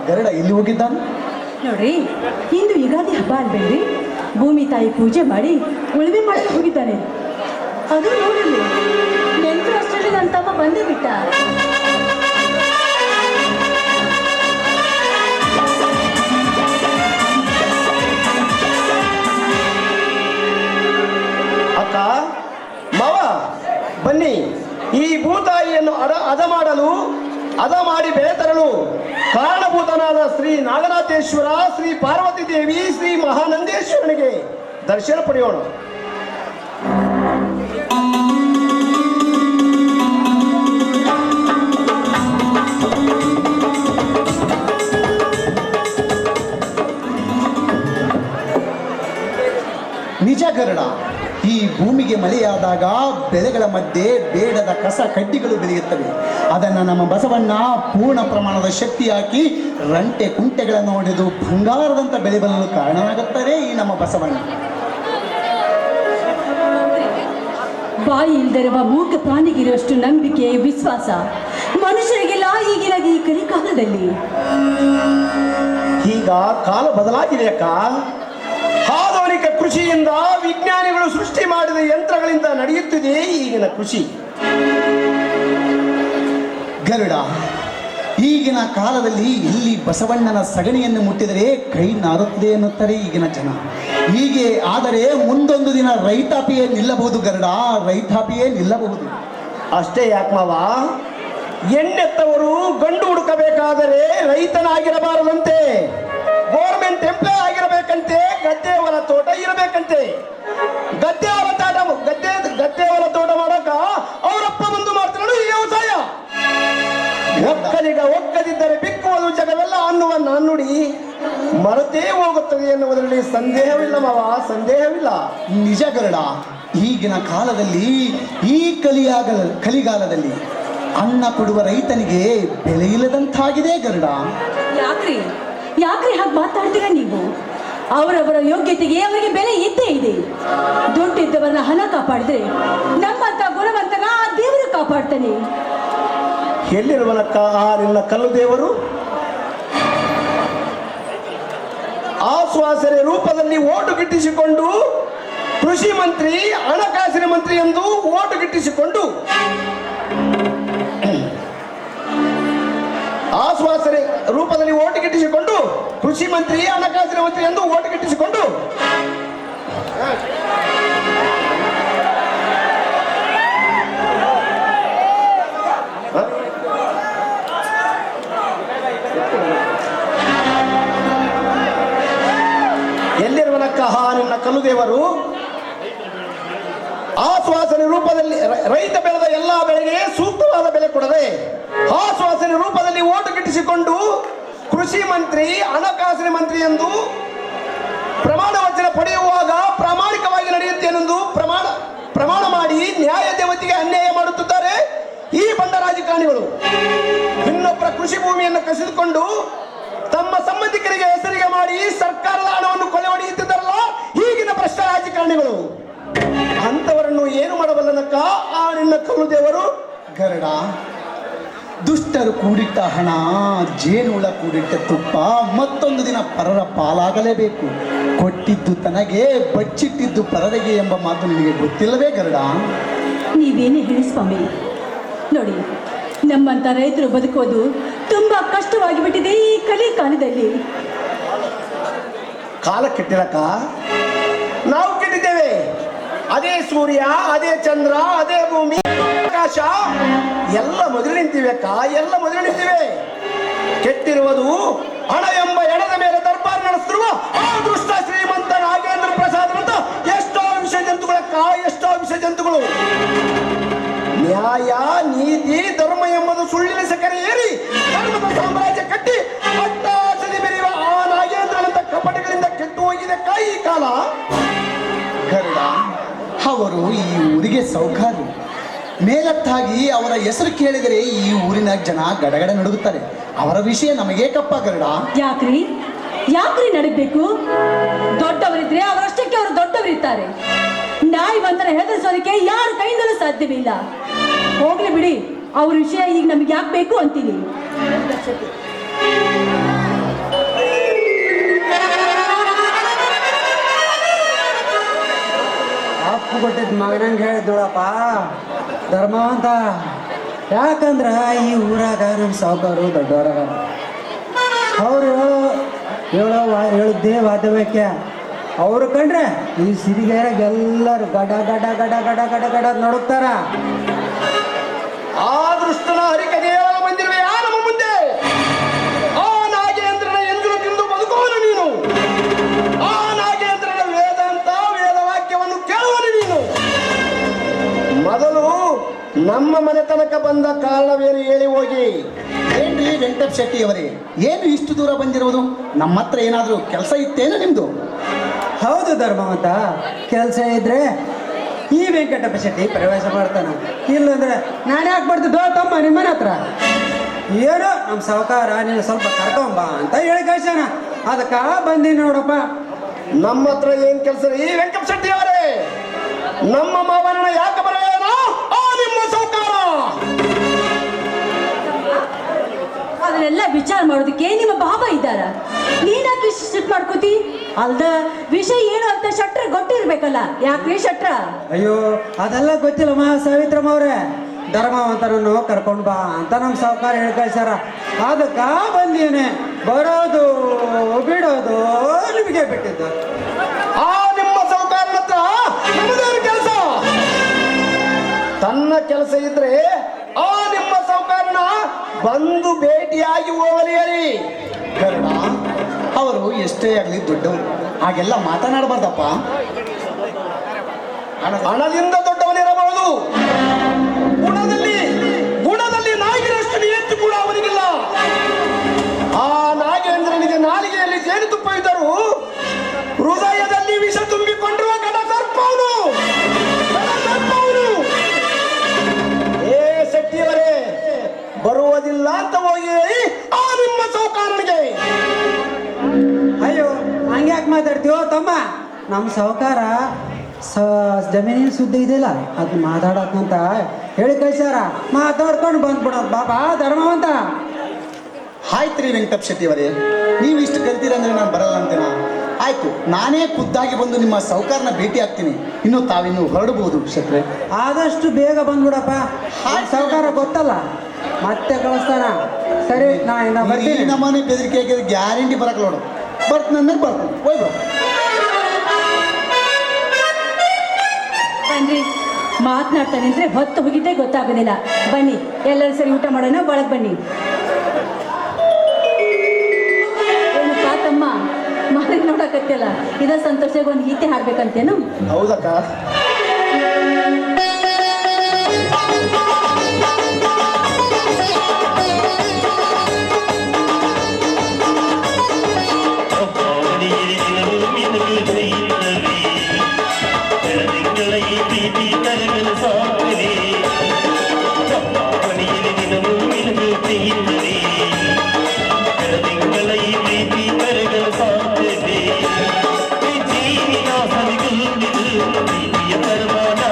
Speaker 5: ಗರುಡ ಎಲ್ಲಿ ಹೋಗಿದ್ದಾನೆ?
Speaker 4: ನೋಡ್ರಿ, ಇಂದು ಯುಗಾದಿ ಹಬ್ಬ ಅಲ್ಬೇಡ್ರಿ, ಭೂಮಿ ತಾಯಿ ಪೂಜೆ ಮಾಡಿ ಉಳುಮೆ ಮಾಡಕ್ಕೆ ಹೋಗಿದ್ದಾನೆ. ಅದು ನೋಡಿಲ್ಲ, ನೆಂಟರು ಅಷ್ಟರಲ್ಲಿ ನನ್ನ ತಮ್ಮ ಬಂದೇ ಬಿಟ್ಟ.
Speaker 3: ಅಕ್ಕ ಮಾವ ಬನ್ನಿ, ಈ ಭೂತಾಯಿಯನ್ನು ಅದ ಮಾಡಿ ಬೆಳೆ ತರಲು ಕಾರಣಭೂತನಾದ ಶ್ರೀ ನಾಗನಾಥೇಶ್ವರ, ಶ್ರೀ ಪಾರ್ವತಿ ದೇವಿ, ಶ್ರೀ ಮಹಾನಂದೇಶ್ವರನಿಗೆ ದರ್ಶನ ಪಡೆಯೋಣ.
Speaker 5: ನಿಜ ಗರುಡ, ಈ ಭೂಮಿಗೆ ಮಳೆಯಾದಾಗ ಬೆಳೆಗಳ ಮಧ್ಯೆ ಬೇಡದ ಕಸ ಕಡ್ಡಿಗಳು ಬೆಳೆಯುತ್ತವೆ. ಅದನ್ನು ನಮ್ಮ ಬಸವಣ್ಣ ಪೂರ್ಣ ಪ್ರಮಾಣದ ಶಕ್ತಿ ಹಾಕಿ ರಂಟೆ ಕುಂಟೆಗಳನ್ನು ಹೊಡೆದು ಬಂಗಾರದಂತ ಬೆಳೆ ಬರಲು ಕಾರಣವಾಗುತ್ತಾರೆ ಈ ನಮ್ಮ ಬಸವಣ್ಣ.
Speaker 4: ಬಾಯಿ ಇಲ್ದಿರುವ ಮೂಕ ಪ್ರಾಣಿಗಿರುವಷ್ಟು ನಂಬಿಕೆ, ವಿಶ್ವಾಸ ಮನುಷ್ಯರಿಗೆಲ್ಲ ಈಗಿನ ಈ ಕಲಿಕಾಲದಲ್ಲಿ.
Speaker 3: ಈಗ ಕಾಲ ಬದಲಾಗಿದೆ ಅಕ್ಕ. ಆಧುನಿಕ ಕೃಷಿಯಿಂದ ವಿಜ್ಞಾನಿಗಳು ಸೃಷ್ಟಿ ಮಾಡಿದ ಯಂತ್ರಗಳಿಂದ ನಡೆಯುತ್ತಿದೆ ಈಗಿನ ಕೃಷಿ.
Speaker 5: ಗರುಡ, ಈಗಿನ ಕಾಲದಲ್ಲಿ ಎಲ್ಲಿ ಬಸವಣ್ಣನ ಸಗಣಿಯನ್ನು ಮುಟ್ಟಿದರೆ ಕೈ ನಾರುತ್ತದೆ ಎನ್ನುತ್ತಾರೆ ಈಗಿನ ಜನ. ಹೀಗೆ ಆದರೆ ಮುಂದೊಂದು ದಿನ ರೈತಾಪಿಯೇ ನಿಲ್ಲಬಹುದು ಗರುಡ, ರೈತಾಪಿಯೇ ನಿಲ್ಲಬಹುದು.
Speaker 3: ಅಷ್ಟೇ ಯಾಕೆ ಮಾವ, ಹೆಣ್ಣೆತ್ತವರು ಗಂಡು ಹುಡುಕಬೇಕಾದರೆ ರೈತನಾಗಿರಬಾರದಂತೆ, ಗೌರ್ಮೆಂಟ್ ಎಂಪ್ಲಾಯ್ ಆಗಿರಬೇಕಂತೆ, ಗದ್ದೆ ಹೊಲ ತೋಟ ಇರಬೇಕಂತೆ. ಗದ್ದೆ ಹೊಲ ತೋಟ ಮಾಡಕ ಅವರಪ್ಪ ಬಂದು ಮಾಡ್ತಾರೋ ಈ ವ್ಯವಸಾಯ. ಒಕ್ಕದಿದ್ದರೆ ಬಿಕ್ಕುವುದು ಜಗವೆಲ್ಲ ಅನ್ನುವ ನಾಣ್ಣುಡಿ ಮರೆತೇ ಹೋಗುತ್ತದೆ ಎನ್ನುವುದರಲ್ಲಿ ಸಂದೇಹವಿಲ್ಲ ಮಾವ, ಸಂದೇಹವಿಲ್ಲ.
Speaker 5: ನಿಜ ಗರುಡ, ಈಗಿನ ಕಾಲದಲ್ಲಿ ಈ ಕಲಿಗಾಲದಲ್ಲಿ ಅನ್ನ ಕೊಡುವ ರೈತನಿಗೆ ಬೆಲೆ ಇಲ್ಲದಂತಾಗಿದೆ ಗರುಡ.
Speaker 4: ಯಾಕ್ರಿ ಹಾಗೆ ಮಾತಾಡ್ತೀರಾ ನೀವು? ಅವರವರ ಯೋಗ್ಯತೆಗೆ ಅವರಿಗೆ ಬೆಲೆ ಇದ್ದೇ ಇದೆ. ದುಡ್ಡಿದ್ದವರನ್ನ ಹಣ ಕಾಪಾಡಿದ್ರೆ ನಮ್ಮಂತ ಗುಣವಂತನ ಆ ದೇವರು ಕಾಪಾಡ್ತಾನೆ.
Speaker 3: ಎಲ್ಲಿರುವನಕ್ಕ ಆ ನಿನ್ನ ಕಲ್ಲು ದೇವರು? ಆಶ್ವಾಸನೆ ರೂಪದಲ್ಲಿ ಓಟು ಗಿಟ್ಟಿಸಿಕೊಂಡು ಕೃಷಿ ಮಂತ್ರಿ, ಹಣಕಾಸಿನ ಮಂತ್ರಿ ಎಂದು ಓಟು ಗಿಟ್ಟಿಸಿಕೊಂಡು, ಆಶ್ವಾಸನೆ ರೂಪದಲ್ಲಿ ಓಟು ಗಿಟ್ಟಿಸಿಕೊಂಡು ಕೃಷಿ ಮಂತ್ರಿ, ಹಣಕಾಸಿನ ಮಂತ್ರಿ ಎಂದು ಓಟು ಗಿಟ್ಟಿಸಿಕೊಂಡು ಎಲ್ಲಿರುವನಕ್ಕ ನಿನ್ನ ಕಲ್ಲು ದೇವರು? ಆಶ್ವಾಸನೆ ರೂಪದಲ್ಲಿ ರೈತ ಬೆಳೆದ ಎಲ್ಲಾ ಬೆಳೆಗೆ ಸೂಕ್ತವಾದ ಬೆಲೆ ಕೊಡದೆ ಆಶ್ವಾಸನೆ ರೂಪದಲ್ಲಿ ಓಟು ಗಿಟ್ಟಿಸಿಕೊಂಡು ಕೃಷಿ ಮಂತ್ರಿ, ಹಣಕಾಸಿನ ಮಂತ್ರಿ ಎಂದು ಪ್ರಮಾಣ ವಚನ ಪಡೆಯುವಾಗ ಪ್ರಾಮಾಣಿಕವಾಗಿ ನಡೆಯುತ್ತೇನೆಂದು ಪ್ರಮಾಣ ಮಾಡಿ ನ್ಯಾಯ ದೇವತೆಗೆ ಅನ್ಯಾಯ ಮಾಡುತ್ತಿದ್ದಾರೆ ಈ ಬಂಡ ರಾಜಕಾರಣಿಗಳು. ಇನ್ನೊಬ್ಬರ ಕೃಷಿ ಭೂಮಿಯನ್ನು ಕಸಿದುಕೊಂಡು ತಮ್ಮ ಸಂಬಂಧಿಕರಿಗೆ ಹೆಸರಿಗೆ ಮಾಡಿ ಸರ್ಕಾರದ ಹಣವನ್ನು ಕೊಳ್ಳೆ ಹೊಡೆಯುತ್ತಿದ್ದಾರಲ್ಲ ಈಗಿನ ಭ್ರಷ್ಟ ರಾಜಕಾರಣಿಗಳು. ಅಂತವರನ್ನು ಏನು ಮಾಡಬಲ್ಲನಕ್ಕ ಆ ನಿನ್ನ ಕಲ್ಲು ದೇವರು?
Speaker 5: ಗರುಡ, ದುಷ್ಟರು ಕೂಡಿಟ್ಟ ಹಣ, ಜೇನುಹುಳ ಕೂಡಿಟ್ಟ ತುಪ್ಪ ಮತ್ತೊಂದು ದಿನ ಪರರ ಪಾಲಾಗಲೇಬೇಕು. ಕೊಟ್ಟಿದ್ದು ತನಗೆ, ಬಚ್ಚಿಟ್ಟಿದ್ದು ಪರರಿಗೆ ಎಂಬ ಮಾತು ನಿಮಗೆ ಗೊತ್ತಿಲ್ಲವೇ ಗರುಡ?
Speaker 4: ನೀವೇನೇ ಹೇಳಿ ಸ್ವಾಮಿ. ನೋಡಿ, ನಮ್ಮಂತ ರೈತರು ಬದುಕೋದು ತುಂಬಾ ಕಷ್ಟವಾಗಿ ಬಿಟ್ಟಿದೆ ಈ ಕಲಿಕಾಲದಲ್ಲಿ.
Speaker 3: ಕಾಲ ಕೆಟ್ಟಿರಕ್ಕ ನಾವು ಕೆಟ್ಟಿದ್ದೇವೆ. ಅದೇ ಸೂರ್ಯ, ಅದೇ ಚಂದ್ರ, ಅದೇ ಭೂಮಿ, ಆಕಾಶ ಎಲ್ಲ ಮೊದಲು ನಿಂತಿವೆ ಅಕ್ಕ, ಎಲ್ಲ ಮೊದಲು ನಿಂತಿವೆ. ಕೆಟ್ಟಿರುವುದು ಹಣ ಎಂಬ ಎಣದ ಮೇಲೆ ದರ್ಬಾರ್ ನಡೆಸಿರುವ ಆ ದುಷ್ಟ ಶ್ರೀಮಂತ ನಾಗೇಂದ್ರ ಪ್ರಸಾದ್ ಅಂತ ಎಷ್ಟೋ ವಿಷ ಜಂತುಗಳಕ್ಕ, ಎಷ್ಟೋ ವಿಷ ಜಂತುಗಳು. ನ್ಯಾಯ, ನೀತಿ, ಧರ್ಮ ಎಂಬುದು ಸುಳ್ಳಿನ ಸಕ್ಕರೆ ಏರಿ ಧರ್ಮದ ಸಾಮ್ರಾಜ್ಯ ಕಟ್ಟಿ ಅಟ್ಟಾಸದಿ ಬೆರೆಯುವ ಆ ನಾಗೇಂದ್ರನಂತ ಕಪಟಗಳಿಂದ ಕೆಟ್ಟು ಹೋಗಿದೆ ಈ ಕಾಲ.
Speaker 5: ಗರುಡ, ಅವರು ಈ ಊರಿಗೆ ಸೌಕಾರು. ಮೇಲತ್ತಾಗಿ ಅವರ ಹೆಸರು ಕೇಳಿದರೆ ಈ ಊರಿನ ಜನ ಗಡಗಡ ನಡುಗುತ್ತಾರೆ. ಅವರ ವಿಷಯ ನಮಗೇಕಪ್ಪ ಗರುಡ?
Speaker 4: ಯಾಕ್ರಿ ನಡಗಬೇಕು? ದೊಡ್ಡವರಿದ್ರೆ ಅವರಷ್ಟಕ್ಕೆ ಅವರು ದೊಡ್ಡವರಿರ್ತಾರೆ. ನ್ಯಾಯವಂತರ ಹೆದರಿಸೋದಕ್ಕೆ ಯಾರ ಕೈಯಿಂದಲೂ ಸಾಧ್ಯವಿಲ್ಲ. ಹೋಗ್ಲಿ ಬಿಡಿ, ಅವ್ರ ವಿಷಯ ಈಗ ನಮ್ಗೆ ಯಾಕೆ ಬೇಕು ಅಂತೀನಿ.
Speaker 1: ಅಪ್ಪು ಕೊಟ್ಟಿದ್ ಮಗನಂಗೆ ಹೇಳಿದ್ಳಪ್ಪ ಧರ್ಮವಂತ. ಯಾಕಂದ್ರ ಈ ಊರಾಗ ನಮ್ಮ ಸಾವುಕಾರು ದೊಡ್ಡವರಾಗ ಅವರು ಹೇಳದ್ದೇ ವಾದ್ಯವಾಕ್ಯ. ಅವ್ರು ಕಂಡ್ರೆ ಈ ಸಿರಿಗೇರಾಗ ಎಲ್ಲರೂ ಗಡ ಗಡ ಗಡ ಗಡ ಗಡ ಗಡ ನಡುಕ್ತಾರ.
Speaker 3: ಆ ದೃಷ್ಟನ ಹರಿಕಥೆ ಬಂದಿರುವೆ ನಮ್ಮ ಮುಂದೆ. ಆ ನಾಗೇಂದ್ರನ ಎಂದಿನ ತಿಂದು ಬದುಕುವನು ನೀನು. ಆ ನಾಗೇಂದ್ರನ ವೇದಾಂತ ವೇದವಾಕ್ಯವನ್ನು ಕೇಳುವನು ನೀನು. ಮೊದಲು ನಮ್ಮ ಮನೆ ತನಕ ಬಂದ ಕಾರಣವೇನು ಹೇಳಿ ಹೋಗಿ.
Speaker 5: ಏನ್ರಿ ವೆಂಕಟ ಶೆಟ್ಟಿ ಅವರೇ, ಏನು ಇಷ್ಟು ದೂರ ಬಂದಿರುವುದು? ನಮ್ಮ ಹತ್ರ ಏನಾದರೂ ಕೆಲಸ ಇತ್ತೇನು ನಿಮ್ದು?
Speaker 1: ಹೌದು ಧರ್ಮವಂತ, ಕೆಲಸ ಇದ್ರೆ ಈ ವೆಂಕಟಪ್ಪ ಶೆಟ್ಟಿ ಪ್ರವೇಶ ಮಾಡ್ತಾನ. ಇಲ್ಲಂದ್ರೆ ನಾನು ಯಾಕೆ ಬರ್ತಿದ್ದೋ ತಮ್ಮ ನಿಮ್ಮನೆ ಹತ್ರ. ಏನೋ ನಮ್ಮ ಸಾವುಕಾರ ನೀನು ಸ್ವಲ್ಪ ಕರ್ಕೊಂಬ ಅಂತ ಹೇಳಿ ಕಳ್ಸ್ಯಾನ, ಅದಕ್ಕ ಬಂದೀನಿ ನೋಡಪ್ಪ.
Speaker 3: ನಮ್ಮ ಹತ್ರ ಏನ್ ಕೆಲಸ ಈ ವೆಂಕಟ ಶೆಟ್ಟಿ ಅವರೇ? ನಮ್ಮ ಮಾವನ ಯಾಕೆ ಬರೆಯೋಣ ಆ ನಿಮ್ಮ ಸೌಕಾರ?
Speaker 4: ಅದನ್ನೆಲ್ಲ ವಿಚಾರ ಮಾಡೋದಕ್ಕೆ ನಿಮ್ಮ ಬಾಬಾ ಇದ್ದಾರ. ನೀನಾಕೆ ಸಿಟ್ ಮಾಡ್ಕೋತಿ? ಅಲ್ದ ವಿಷಯ ಏನು ಅಂತ ಶಟ್ರ ಗೊತ್ತಿರ್ಬೇಕಲ್ಲ. ಯಾಕ್ರಿ ಶಟ್ರ?
Speaker 1: ಅಯ್ಯೋ ಅದೆಲ್ಲ ಗೊತ್ತಿಲ್ಲಮ್ಮ ಸಾವಿತ್ರಮ್ಮ ಅವ್ರೆ. ಧರ್ಮವಂತನನ್ನು ಕರ್ಕೊಂಡು ಬಾ ಅಂತ ನಮ್ಮ ಸಾವುಕಾರ ಹೇಳಿ ಕಳ್ಸ್ಯಾರ, ಅದಕ್ಕ ಬಂದೀನಿ. ಬರೋದು ಬಿಡೋದು ನಿಮಗೆ ಬಿಟ್ಟಿದ್ದು.
Speaker 3: ಆ ನಿಮ್ಮ ಸೌಕಾರನ ಹತ್ರ ನಮ್ಮದೇನು ಕೆಲಸ? ತನ್ನ ಕೆಲಸ ಇದ್ರೆ ಆ ನಿಮ್ಮ ಸೌಕಾರನ ಬಂದು ಭೇಟಿಯಾಗಿ ಹೋಗಲಿ ಹೇಳಿ.
Speaker 5: ಗರುಡ, ಅವರು ಎಷ್ಟೇ ಆಗಲಿ ದೊಡ್ಡವರು, ಹಾಗೆಲ್ಲ ಮಾತನಾಡಬಾರ್ದಪ್ಪ.
Speaker 3: ಹಣದಿಂದ ದೊಡ್ಡವನಿರಬಹುದು, ಗುಣದಲ್ಲಿ ನಾಯಿರಷ್ಟು ನಿಯತ್ತು ಕೂಡ ಅವನಿಗಿಲ್ಲ. ಆ ನಾಗೇಂದ್ರನಿಗೆ ನಾಲಿಗೆಯಲ್ಲಿ ಜೇನುತುಪ್ಪ ಇದ್ದರೂ ಹೃದಯದಲ್ಲಿ ವಿಷ ತುಂಬಿಕೊಂಡಿರುವ ಗಡ ಸರ್ಪವನು. ಏ ಶೆಟ್ಟಿಯವರೇ, ಬರುವುದಿಲ್ಲ ಅಂತ ಹೋಗಿ ಆ ನಿಮ್ಮ ಸೌಕಾರನಿಗೆ.
Speaker 1: ಅಯ್ಯೋ ಹಂಗ್ಯಾಕೆ ಮಾತಾಡ್ತೀವೋ ತಮ್ಮ? ನಮ್ಮ ಸಾವುಕಾರ ಜಮೀನಿನ ಸುದ್ದಿ ಇದೆಯಲ್ಲ ಅದು ಮಾತಾಡಕ್ಕಂತ ಹೇಳಿ ಕಳ್ಸ್ಯಾರ, ಮಾತಾಡ್ಕೊಂಡು ಬಂದ್ಬಿಡೋದು ಬಾಬಾ ಧರ್ಮವಂತ.
Speaker 5: ಆಯ್ತು ರೀ ವೆಂಕಟ ಶೆಟ್ಟಿ ಅವರೇ, ನೀವು ಇಷ್ಟು ಕಲ್ತೀರಂದ್ರೆ ನಾನು ಬರಲ್ಲ ಅಂತೇನ? ಆಯ್ತು, ನಾನೇ ಖುದ್ದಾಗಿ ಬಂದು ನಿಮ್ಮ ಸೌಕಾರನ ಭೇಟಿ ಆಗ್ತೀನಿ. ಇನ್ನು ತಾವಿನ್ನು ಹೊರಡಬಹುದು ಶೆಟ್ರೆ.
Speaker 1: ಆದಷ್ಟು ಬೇಗ ಬಂದ್ಬಿಡಪ್ಪ. ಸಾವುಕಾರ ಗೊತ್ತಲ್ಲ, ಮತ್ತೆ ಕಳಿಸ್ತಾನ. ಸರಿ, ನಾ ಇನ್ನ
Speaker 5: ಈ
Speaker 1: ಬರ್ತೀನಿ.
Speaker 5: ನಮ್ಮನೆ ಬೆದರಿಕೆ ಗ್ಯಾರಂಟಿ ಬರಕ್ ನೋಡು. ಬರ್ತೀನಿ ಬರ್ತೀನಿ, ಹೋಗ್ಬಿಡು.
Speaker 4: ಬನ್ರಿ, ಮಾತನಾಡ್ತಾನೆ ಅಂದ್ರೆ ಹೊತ್ತು ಹೋಗಿದ್ದೇ ಗೊತ್ತಾಗೋದಿಲ್ಲ. ಬನ್ನಿ ಎಲ್ಲರೂ ಸರಿ ಊಟ ಮಾಡೋಣ, ಒಳಗೆ ಬನ್ನಿ. ಏನಪ್ಪ ತಮ್ಮ ಮಾರಿ ನೋಡಕತ್ತಿಲ್ಲ, ಇದ ಸಂತೋಷಕ್ಕೆ ಒಂದು ಗೀತೆ ಹಾಡ್ಬೇಕಂತೇನು?
Speaker 3: ಹೌದಕ್ಕ.
Speaker 6: ಜೀವಿನ ಸರಿಗುಂಡಿದು ಪ್ರೀತಿಯ ಪರಮಾನ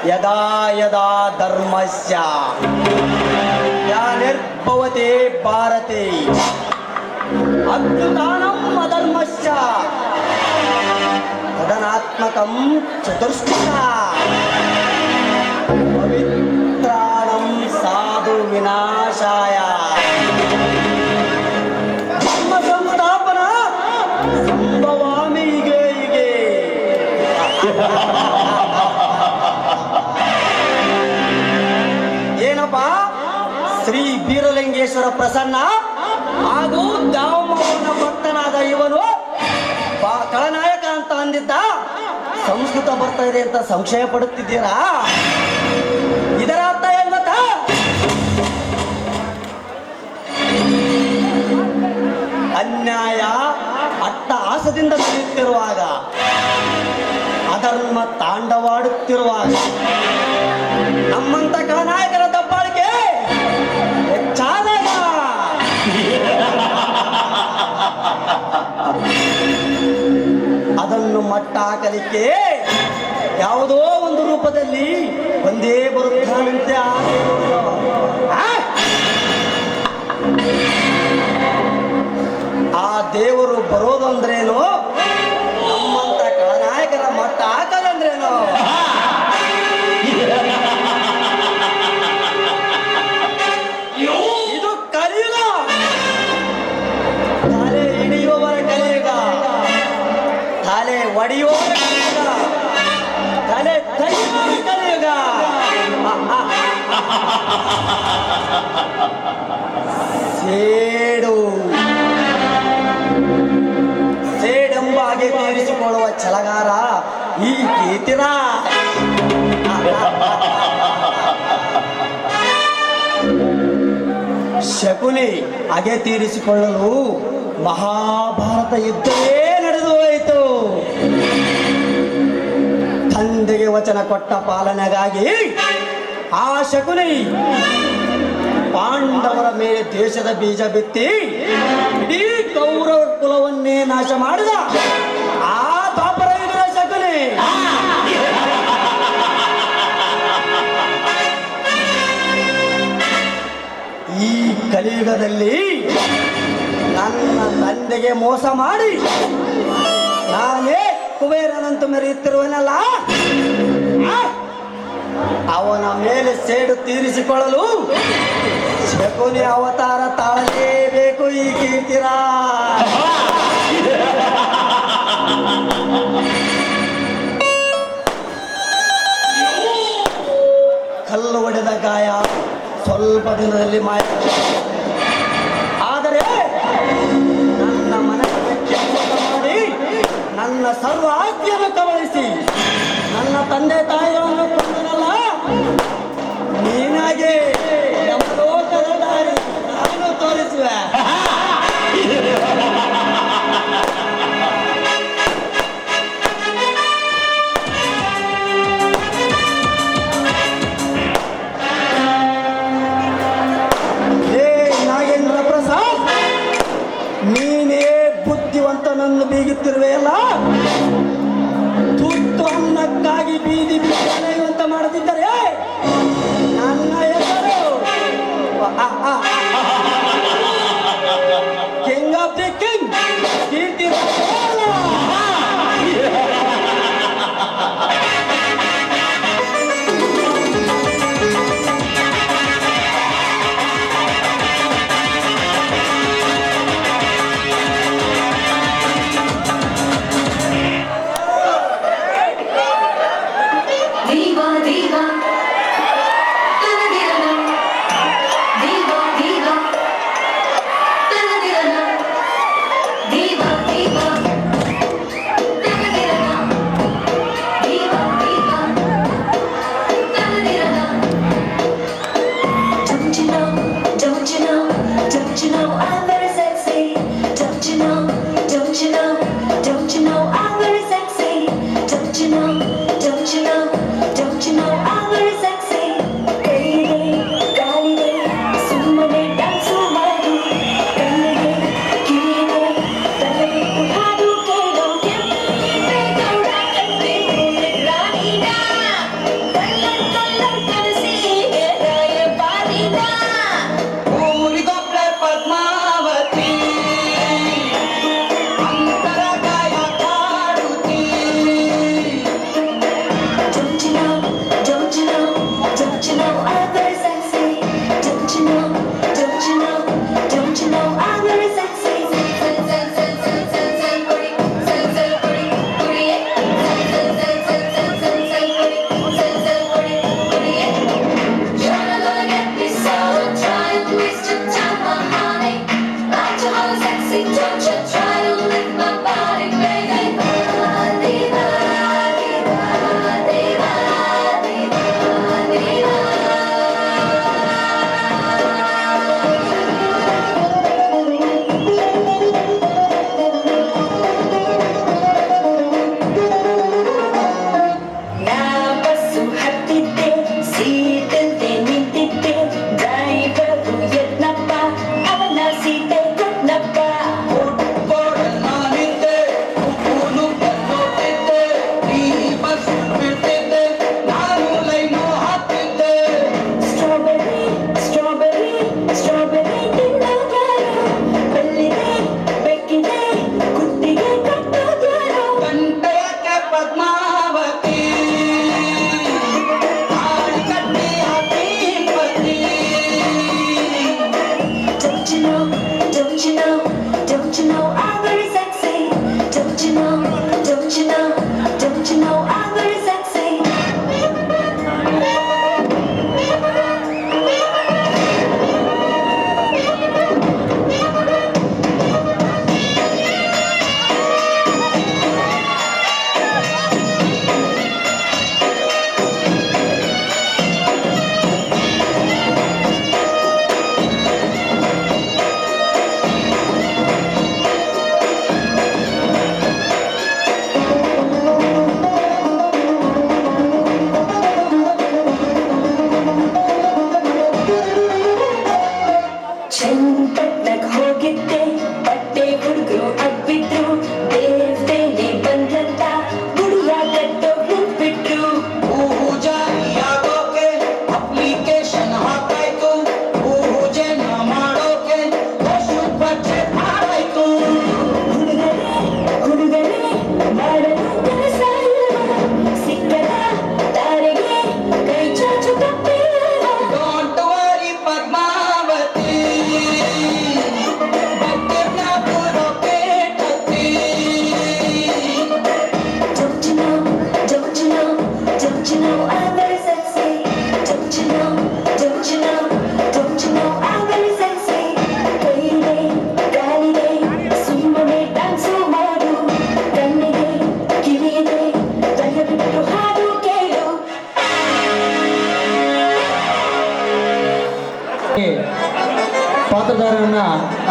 Speaker 3: ಯದಾ ಯದಾ ಧರ್ಮಸ್ಯ ಗ್ಲಾನಿರ್ಭವತೆ ಭಾರತೆ ಅಭ್ಯುತ್ಥಾನಂ ಅಧರ್ಮಸ್ಯ ತದನಾತ್ಮಕಂ ಚತುಷ್ಕೃತ ಪವಿತ್ರಾಣಂ ಸಾಧು ವಿನಾಶಾಯ ಧರ್ಮ ಸಂಸ್ಥಾಪನ ಸಂಭವಾಮಿ ಹೀಗೆ ಹೀಗೆ. ಏನಪ್ಪ ಶ್ರೀ ಬೀರಲಿಂಗೇಶ್ವರ ಪ್ರಸನ್ನ ಹಾಗೂ ದಾಮೋದರನ ಭಕ್ತನಾದ ಇವನು ಖಳನಾಯಕ ಅಂತ ಅಂದಿದ್ದ ಸಂಸ್ಕೃತ ಬರ್ತಾ ಇದೆ ಅಂತ ಸಂಶಯ ಪಡುತ್ತಿದ್ದೀರಾ? ಇದರ ಅರ್ಥ ಏನ್ ಗೊತ್ತಾ? ಅನ್ಯಾಯ ಅಟ್ಟಹಾಸದಿಂದ ನಡೆಯುತ್ತಿರುವಾಗ, ಅಧರ್ಮ ತಾಂಡವಾಡುತ್ತಿರುವಾಗ ನಮ್ಮಂತ ಖಳನಾಯಕರ ದಬ್ಬಾಳಿಕೆ ಹೆಚ್ಚಾದಾಗ ಅದನ್ನು ಮಟ್ಟ ಹಾಕಲಿಕ್ಕೆ ಯಾವುದೋ ಒಂದು ರೂಪದಲ್ಲಿ ಒಂದೇ ಬರುತ್ತಾನಂತೆ ಆ ದೇವರು ಬರೋದು ಅಂದ್ರೇನು, ನಮ್ಮಂತ ಖಳನಾಯಕರ ಮಟ್ಟ ಹಾಕದಂದ್ರೇನು? ಇದು ಕಲಿಯುಗ, ತಲೆ ಹಿಡಿಯುವವರ ಕಲಿಯುಗ, ತಲೆ ಒಡೆಯುವವರ ಕಲಿಯುಗ, ತಲೆ ತೆಗೆಯುವವರ ಕಲಿಯುಗ. ಸೇಡು ಸೇಡೆಂಬಾಗೆ ತೀರಿಸಿಕೊಳ್ಳುವ ಛಲಗಾರ ಈ ಕೀರ್ತಿರ. ಶಕುನಿ ಅಗೆ ತೀರಿಸಿಕೊಳ್ಳಲು ಮಹಾಭಾರತ ಯುದ್ಧವೇ ನಡೆದು ಹೋಯಿತು. ತಂದೆಗೆ ವಚನ ಕೊಟ್ಟ ಪಾಲನೆಗಾಗಿ ಆ ಶಕುನಿ ಪಾಂಡವರ ಮೇಲೆ ದ್ವೇಷದ ಬೀಜ ಬಿತ್ತಿ ಇಡೀ ಕೌರವ ಕುಲವನ್ನೇ ನಾಶ ಮಾಡಿದ ಆ ಪಾಪರ ಯುಗದ ಶಕುನಿ. ಈ ಕಲಿಯುಗದಲ್ಲಿ ನನ್ನ ತಂದೆಗೆ ಮೋಸ ಮಾಡಿ ನಾನೇ ಕುಬೇರನಂತ ಮೆರೆಯುತ್ತಿರುವನಲ್ಲ, ಅವನ ಮೇಲೆ ಸೇಡು ತೀರಿಸಿಕೊಳ್ಳಲು ಶಕುನಿ ಅವತಾರ ತಾಳಲೇಬೇಕು ಈ ಕೀರ್ತಿರಾ. ಕಲ್ಲು ಹೊಡೆದ ಗಾಯ ಸ್ವಲ್ಪ ದಿನದಲ್ಲಿ ಮಾಯ, ಆದರೆ ನನ್ನ ಮನಸ್ಸಿಗೆ ಕೆಮ್ಮಟ ಮಾಡಿ ನನ್ನ ಸರ್ವ ಆಜ್ಞೆಯನ್ನು ಕಬಳಿಸಿ ನನ್ನ ತಂದೆ ತಾಯಿಗಳನ್ನು ಕೊಂದನಲ್ಲ, ನೀನಾಗೆ ಯಮಲೋಕದ ದಾರಿ ನಾನು ತೋರಿಸುವೆ. ನಾಗೇಂದ್ರ ಪ್ರಸಾದ್, ನೀನೇ ಬುದ್ಧಿವಂತನನ್ನು ಬೀಗುತ್ತಿರುವೆಯಲ್ಲ, ತುತ್ತು ಅನ್ನಕ್ಕಾಗಿ ಬೀದಿ ಬೀದಿ ಅಲೆಯುವಂತ ಮಾಡುತ್ತಿದ್ದರೆ ನನ್ನ ಹೆಸರು ಕಿಂಗ್ ಆಫ್ ದಿ ಕಿಂಗ್ ಕೀರ್ತಿ ರಾಜ.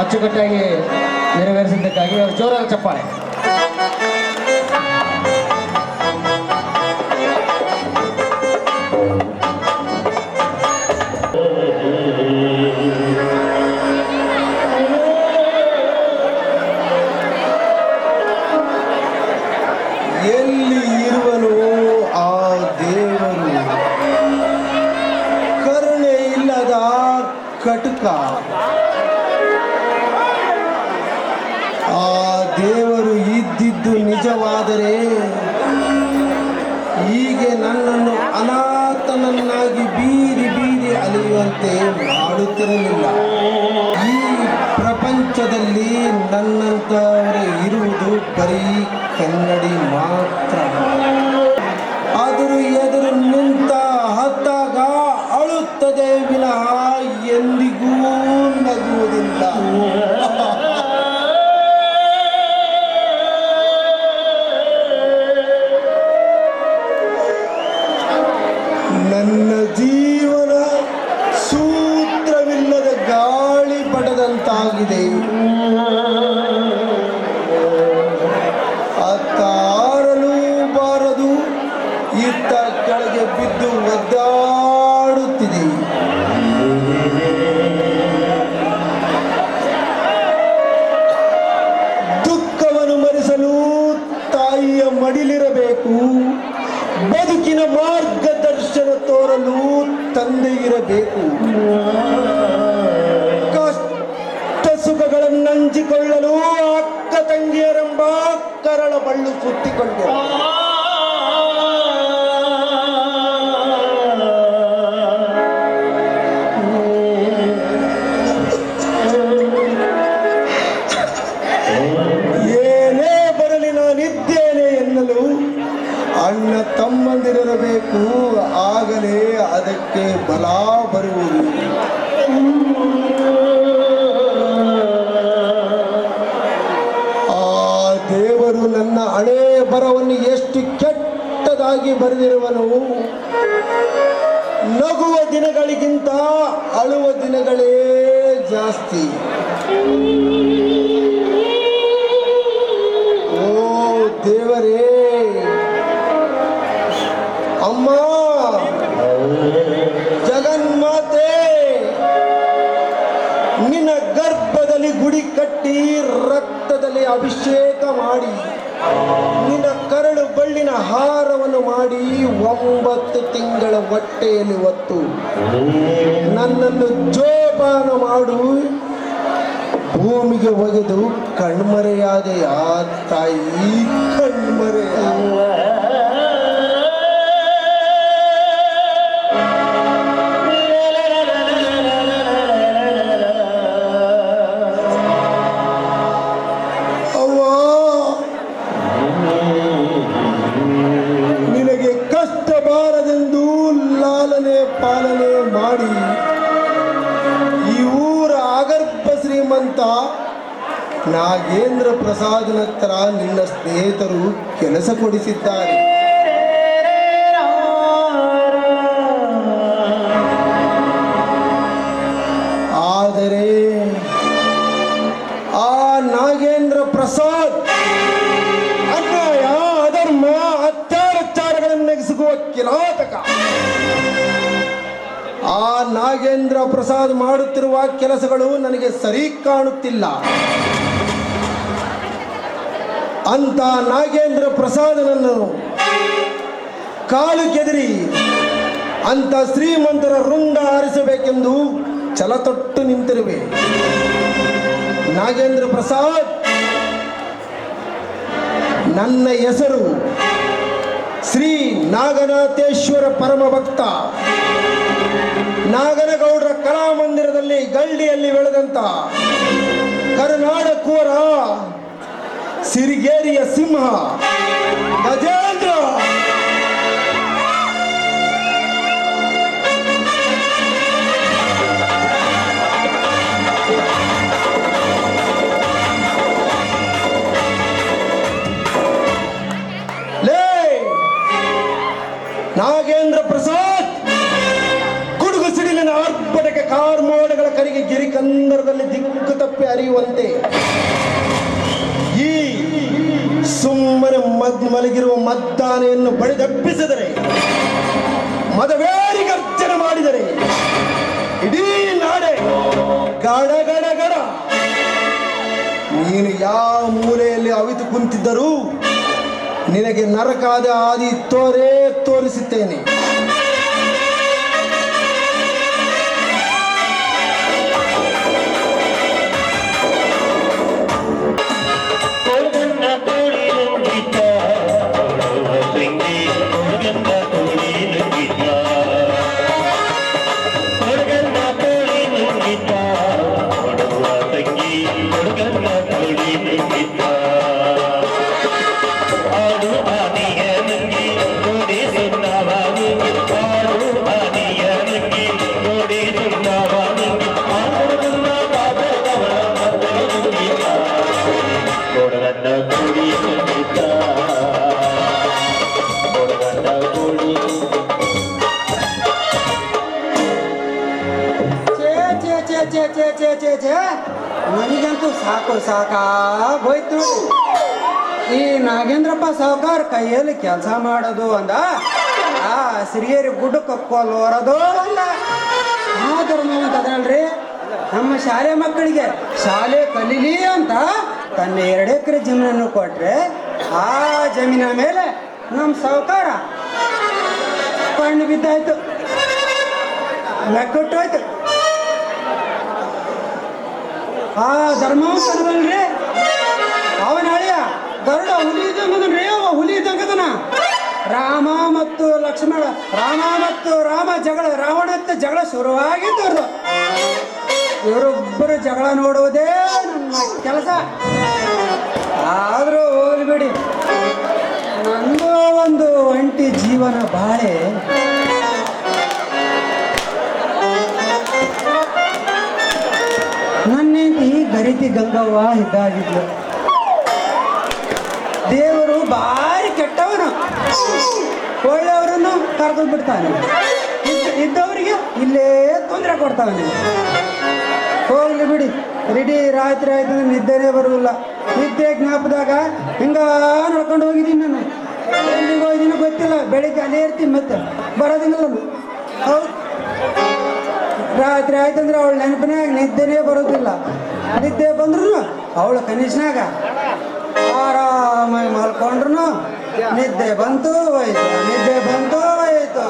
Speaker 1: ಅಚ್ಚುಕಟ್ಟಾಗಿ ನೆರವೇರಿಸಿದ್ದಕ್ಕಾಗಿ ಜೋರಾದ ಚಪ್ಪಾಳೆ.
Speaker 3: ಎಲ್ಲಿ ಇರುವನು ಆ ದೇವರು, ಕರುಣೆ ಇಲ್ಲದ ಕಟುಕ. ಆ ದೇವರು ಇದ್ದಿದ್ದು ನಿಜವಾದರೆ ಹೀಗೆ ನನ್ನನ್ನು ಅನಾಥನನ್ನಾಗಿ ಬೀದಿ ಬೀದಿ ಅಲೆಯುವಂತೆ ಮಾಡುತ್ತಿರಲಿಲ್ಲ. ಈ ಪ್ರಪಂಚದಲ್ಲಿ ನನ್ನಂತವರೇ ಇರುವುದು ಬರೀ ಕನ್ನಡಿ ಮಾತ್ರ. ಎದುರು ನಿಂತ ಹತ್ತಾಗ ಅಳುತ್ತದೆ ವಿನಃ ಎಂದಿಗೂ ನಗುವುದಿಲ್ಲ. ನನ್ನ ಜೀವನ ಸೂತ್ರವಿಲ್ಲದ ಗಾಳಿ ಪಟದಂತಾಗಿದೆ. ಅತ್ತಾರಲೂ ಬಾರದು, ಇತ್ತ ಕೆಳಗೆ ಬಿದ್ದು ಒದ್ದಾಡುತ್ತಿದೆ. ದುಃಖವನ್ನು ಮರೆಸಲು ತಾಯಿಯ ಮಡಿಲಿರಬೇಕು, ಬದುಕಿನ ಮಾರ್ಗದರ್ಶನ ತೋರಲು ತಂದೆ ಇರಬೇಕು, ಕಷ್ಟ ಸುಖಗಳನ್ನು ಹಂಚಿಕೊಳ್ಳಲು ಅಕ್ಕ ತಂಗಿಯರೆಂಬ ಕರಳ ಬಳ್ಳು ಸುತ್ತಿಕೊಂಡು ಏನೇ ಬರಲಿ ನಾನಿದ್ದೇನೆ ಎನ್ನಲು ಅಣ್ಣ ತಮ್ಮಂದಿರಬೇಕು. ಆಗಲೇ ಅದಕ್ಕೆ ಬಲ ಬರುವುದು. ಆ ದೇವರು ನನ್ನ ಹಣೆ ಬರವನ್ನು ಎಷ್ಟು ಕೆಟ್ಟದಾಗಿ ಬರೆದಿರುವನು. ನಗುವ ದಿನಗಳಿಗಿಂತ ಅಳುವ ದಿನಗಳೇ ಜಾಸ್ತಿ. ಓ ದೇವರೇ, ಅಮ್ಮ ಜಗನ್ಮಾತೆ, ನಿನ್ನ ಗರ್ಭದಲ್ಲಿ ಗುಡಿ ಕಟ್ಟಿ ರಕ್ತದಲ್ಲಿ ಅಭಿಷೇಕ ಮಾಡಿ ನಿನ್ನ ಕರಳು ಬಳ್ಳಿನ ಹಾರವನ್ನು ಮಾಡಿ 9 ತಿಂಗಳ ಹೊಟ್ಟೆಯಲ್ಲಿ ಹೊತ್ತು ನನ್ನನ್ನು ಜೋಪಾನ ಮಾಡು ಭೂಮಿಗೆ ಒಗೆದು ಕಣ್ಮರೆಯಾದೆ. ಆ ತಾಯಿ ಕಣ್ಮರೆಯಾದ. ನಿನಗೆ ಕಷ್ಟ ಬಾರದೆಂದು ಲಾಲನೆ ಪಾಲನೆ ಮಾಡಿ ಈ ಊರ ಅಗರ್ಭ ಶ್ರೀಮಂತ ನಾಗೇಂದ್ರ ಪ್ರಸಾದನ ಹತ್ರ ನಿನ್ನ ಸ್ನೇಹಿತರು ಕೆಲಸ ಕೊಡಿಸಿದ್ದಾರೆ. ಆದರೆ ಆ ನಾಗೇಂದ್ರ ಪ್ರಸಾದ್ ಅನ್ಯಾಯ, ಅಧರ್ಮ, ಅತ್ಯಾಚಾರಗಳನ್ನು ನೆಗೆಸುವ ಕಿರಾತಕ. ಆ ನಾಗೇಂದ್ರ ಪ್ರಸಾದ್ ಮಾಡುತ್ತಿರುವ ಕೆಲಸಗಳು ನನಗೆ ಸರಿ ಕಾಣುತ್ತಿಲ್ಲ. ಅಂತ ನಾಗೇಂದ್ರ ಪ್ರಸಾದನನ್ನು ಕಾಲು ಕೆದರಿ ಅಂತ ಶ್ರೀಮಂತರ ರುಂಡ ಹಾರಿಸಬೇಕೆಂದು ಛಲತೊಟ್ಟು ನಿಂತಿರುವೆ. ನಾಗೇಂದ್ರ ಪ್ರಸಾದ್, ನನ್ನ ಹೆಸರು ಶ್ರೀ ನಾಗನಾಥೇಶ್ವರ ಪರಮ ಭಕ್ತ. ನಾಗನಗೌಡರ ಕಲಾಮಂದಿರದಲ್ಲಿ ಗಳ್ಳಿಯಲ್ಲಿ ಬೆಳೆದಂತ ಕರುನಾಡ ಕುವರ, ಸಿರಿಗೇರಿಯ ಸಿಂಹ ಗಜೇಂದ್ರ. ನಾಗೇಂದ್ರ ಪ್ರಸಾದ್ ಗುಡುಗು ಸಿಡಿಲಿನ ಆರ್ಭಟಕ್ಕೆ ಕಾರ್ಮೋಡಗಳ ಕರಿಗೆ ಗಿರಿಕಂದರದಲ್ಲಿ ದಿಕ್ಕು ತಪ್ಪಿ ಹರಿಯುವಂತೆ ಮಾಡುವಂತೆ ಈ ಸುಮ್ಮನೆ ಮಲಗಿರುವ ಮದ್ದಾನೆಯನ್ನು ಬಡಿದಪ್ಪಿಸಿದರೆ, ಮದವೇರಿ ಗರ್ಜನೆ ಮಾಡಿದರೆ ಇಡೀ ನಾಡೆ ಗಡ ಗಡ ಗಡ. ನೀನು ಯಾವ ಮೂಲೆಯಲ್ಲಿ ಅವಿತು ಕುಂತಿದ್ದರೂ ನಿನಗೆ ನರಕಾದ ಆದಿ ತೋರಿಸುತ್ತೇನೆ.
Speaker 6: ನನಗಂತೂ ಸಾಕಾಗೋಯ್ತು. ಈ ನಾಗೇಂದ್ರಪ್ಪ ಸಾವುಕಾರ ಕೈಯಲ್ಲಿ ಕೆಲಸ ಮಾಡೋದು ಅಂದ, ಆ ಸಿರಿಯರಿ ಗುಡ್ಡಕ್ಕೆ ಕೊಲ್ಲೋರದು ಅಂದ. ಆ ಧರ್ಮ ಅಂತದಲ್ರಿ, ನಮ್ಮ ಶಾಲೆ ಮಕ್ಕಳಿಗೆ ಶಾಲೆ ಕಲೀಲಿ ಅಂತ ತನ್ನ 2 ಎಕರೆ ಜಮೀನನ್ನು ಕೊಟ್ರೆ, ಆ ಜಮೀನ ಮೇಲೆ ನಮ್ಮ ಸಾವುಕಾರ ಕಣ್ಣು ಬಿದ್ದಾಯ್ತು, ಲೆಕ್ಕೊಟ್ಟೋಯ್ತು. ಆ ಧರ್ಮವಂತನಲ್ರಿ ಅವನ ಹಳೆಯ ಗರುಡ ಹುಲಿ ಇದ್ದಂಗದನ್ರಿ, ಅವ ಹುಲಿ ಇದ್ದಂಗದನ. ರಾಮ ಮತ್ತು ರಾಮ ಜಗಳ, ರಾವಣತ್ತ ಜಗಳ ಶುರುವಾಗಿತ್ತು ಅವ್ರದ್ದು. ಇವರೊಬ್ಬರು ಜಗಳ ನೋಡುವುದೇ ನನ್ನ ಕೆಲಸ. ಆದರೂ ಹೋಗ್ಲಿ ಬಿಡಿ, ನನಗೂ ಒಂದು ಒಂಟಿ ಜೀವನ ಬಾಳೆ. ನನ್ನ ಹೆಂಡತಿ ಗರಿತಿ ಗಂಗವ್ವ ಇದ್ದಾಗಿದ್ಲು. ದೇವರು ಭಾರಿ ಕೆಟ್ಟವನು, ಒಳ್ಳೆಯವರನ್ನು ಕರೆದು ಬಿಡ್ತಾನೆ, ಇದ್ದವರಿಗೆ ಇಲ್ಲೇ ತೊಂದರೆ ಕೊಡ್ತಾನೆ. ಹೋಗ್ಲಿ ಬಿಡಿ, ರಾತ್ರಿ ಆಯ್ತು ನಿದ್ದೆನೇ ಬರುವುದಿಲ್ಲ. ನಿದ್ದೆ ಜ್ಞಾಪದಾಗ ಹಿಂಗ ನಡ್ಕೊಂಡು ಹೋಗಿದ್ದೀನಿ ನಾನು. ಎಲ್ಲಿಗೆ ಹೋಗಿದ್ದೀನಿ ಗೊತ್ತಿಲ್ಲ, ಬೆಳಿಗ್ಗೆ ಅಲ್ಲೇ ಇರ್ತೀನಿ, ಮತ್ತೆ ಬರೋದಿಲ್ಲ ನಾನು. ಹೌದು, ರಾತ್ರಿ ಆಯ್ತಂದ್ರೆ ಅವಳ ನೆನಪಿನಾಗ ನಿದ್ದೆನೇ ಬರೋದಿಲ್ಲ. ನಿದ್ದೆ ಬಂದ್ರು ಅವಳ ಕನಸಿನಾಗ ಆರಾಮಾಗಿ ಮಲ್ಕೊಂಡ್ರು ನಿದ್ದೆ ಬಂತು ಹೋಯ್ತು, ನಿದ್ದೆ ಬಂತು ಹೋಯ್ತು.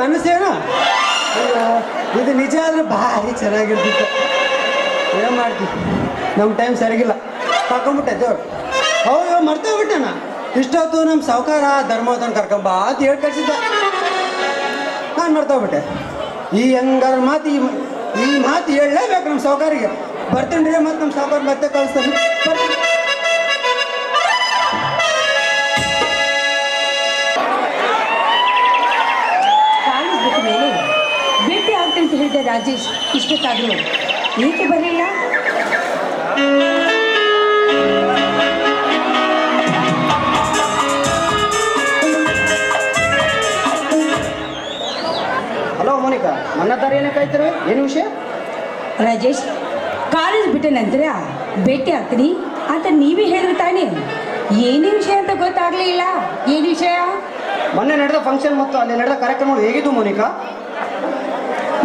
Speaker 6: ಕನಸೇನ ಇದು ನಿಜ ಆದ್ರೆ ಭಾರಿ ಚೆನ್ನಾಗಿರ್ತಿತ್ತು. ಏನು ಮಾಡ್ತೀವಿ, ನಮ್ಮ ಟೈಮ್ ಸರಿಗಿಲ್ಲ, ಕರ್ಕೊಂಬಿಟ್ಟೆ ದೇವ್ರು. ಹೌದು, ಮರ್ತೋಗ್ಬಿಟ್ಟೆನ. ಇಷ್ಟೊತ್ತು ನಮ್ಮ ಸಾವುಕಾರ ಧರ್ಮವತನ ಕರ್ಕೊಂಬ ಅಂತ ಹೇಳಿ ಕಳ್ಸಿದ್ದ. ನಾನು ಮರ್ತೋಗ್ಬಿಟ್ಟೆ. ಈ ಹೆಂಗಾರ ಮಾತು ಈ ಮಾತು ಹೇಳಲೇಬೇಕು ನಮ್ಮ ಸಾವುಕಾರಿಗೆ. ಬರ್ತೀನಿ ರೀ, ಮತ್ತು ನಮ್ಮ ಸಾವುಕಾರ ಮತ್ತೆ ಕಳಿಸ್ತಾನೆ.
Speaker 4: ಕಾಲೇಜ್ ಬಿಟ್ಟ ಮೇಲೆ ಭೇಟಿ ಆಗ್ತಂತ ಹೇಳಿದೆ ರಾಜೇಶ್. ಇಷ್ಟೊತ್ತಾದ್ರು ಏಕೆ ಬರಲಿಲ್ಲ?
Speaker 1: ಹಲೋ ಮೋನಿಕಾ, ನನ್ನ ದಾರಿ ಏನಕ್ಕೆ ಕಾಯ್ತಿರು? ಏನು ವಿಷಯ?
Speaker 4: ರಾಜೇಶ್, ಕಾಲೇಜ್ ಬಿಟ್ಟ ನಂತರ ಭೇಟಿ ಆಗ್ತೀನಿ ಅಂತ ನೀವೇ ಹೇಳಿದ್ರು ತಾನೇ. ಏನೇ ವಿಷಯ ಅಂತ ಗೊತ್ತಾಗ್ಲಿಲ್ಲ. ಏನು ವಿಷಯ?
Speaker 1: ಮೊನ್ನೆ ನಡೆದ ಫಂಕ್ಷನ್ ಮತ್ತು ಅಲ್ಲಿ ನಡೆದ ಕಾರ್ಯಕ್ರಮಗಳು ಹೇಗಿದ್ದು ಮೋನಿಕಾ?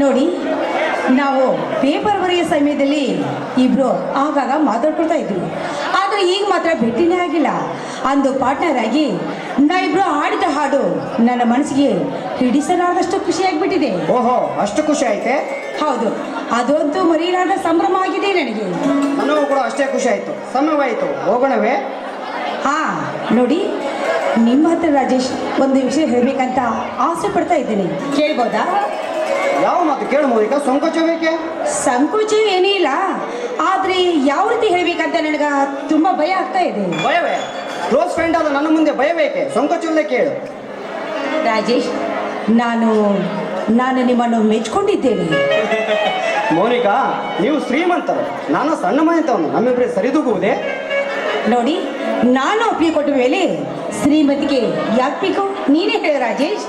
Speaker 4: ನೋಡಿ, ನಾವು ಪೇಪರ್ ಬರೆಯೋ ಸಮಯದಲ್ಲಿ ಇಬ್ರು ಆಗಾಗ ಮಾತಾಡ್ಕೊಳ್ತಾ ಇದ್ವಿ. ಆದರೆ ಈಗ ಮಾತ್ರ ಭೇಟಿನೇ ಆಗಿಲ್ಲ. ಅಂದು ಪಾರ್ಟ್ನರ್ ಆಗಿ ನಾವಿಬ್ರು ಹಾಡಿದ ಹಾಡು ನನ್ನ ಮನಸ್ಸಿಗೆ ಹಿಡಿಸಲಾರದಷ್ಟು ಖುಷಿಯಾಗಿಬಿಟ್ಟಿದೆ.
Speaker 1: ಓಹೋ, ಅಷ್ಟು ಖುಷಿ ಆಯ್ತೆ?
Speaker 4: ಹೌದು, ಅದಂತೂ ಮರೆಯಲಾದ ಸಂಭ್ರಮ ಆಗಿದೆ ನನಗೆ.
Speaker 1: ನನಗೂ ಕೂಡ ಅಷ್ಟೇ ಖುಷಿ ಆಯಿತು. ಸಮಯವಾಯಿತು, ಹೋಗೋಣವೇ?
Speaker 4: ಹಾಂ, ನೋಡಿ, ನಿಮ್ಮ ಹತ್ರ ರಾಜೇಶ್ ಒಂದು ವಿಷಯ ಹೇಳಬೇಕಂತ ಆಸೆ ಪಡ್ತಾ ಇದ್ದೀನಿ. ಕೇಳ್ಬೋದಾ?
Speaker 1: ಯಾವ ಮಾತು ಕೇಳು ಮೋನಿಕಾ, ಸಂಕೋಚ ಬೇಕೆ?
Speaker 4: ಸಂಕೋಚ ಏನೂ ಇಲ್ಲ, ಆದರೆ ಯಾವ ರೀತಿ ಹೇಳಬೇಕಂತ ನನಗೆ ತುಂಬ ಭಯ ಆಗ್ತಾ ಇದೆ.
Speaker 1: ಭಯವೇ? ಕ್ಲೋಸ್ ಫ್ರೆಂಡ್ ಆದ ನನ್ನ ಮುಂದೆ ಭಯ ಬೇಕೆ? ಸಂಕೋಚವಿಲ್ಲದೆ ಕೇಳು.
Speaker 4: ರಾಜೇಶ್, ನಾನು ನಿಮ್ಮನ್ನು ಮೆಚ್ಕೊಂಡಿದ್ದೇನೆ.
Speaker 1: ಮೋನಿಕಾ, ನೀವು ಶ್ರೀಮಂತರು, ನಾನು ಸಣ್ಣ ಮನೆತವನು. ನಮ್ಮಿಬ್ಬರೇ ಸರಿದೂಗುವುದೇ?
Speaker 4: ನೋಡಿ, ನಾನು ಒಪ್ಪಿಕೊಟ್ಟ ಮೇಲೆ ಶ್ರೀಮತಿಗೆ ಯಾಕೆ ಬೇಕು ನೀನೇ ಹೇಳು ರಾಜೇಶ್.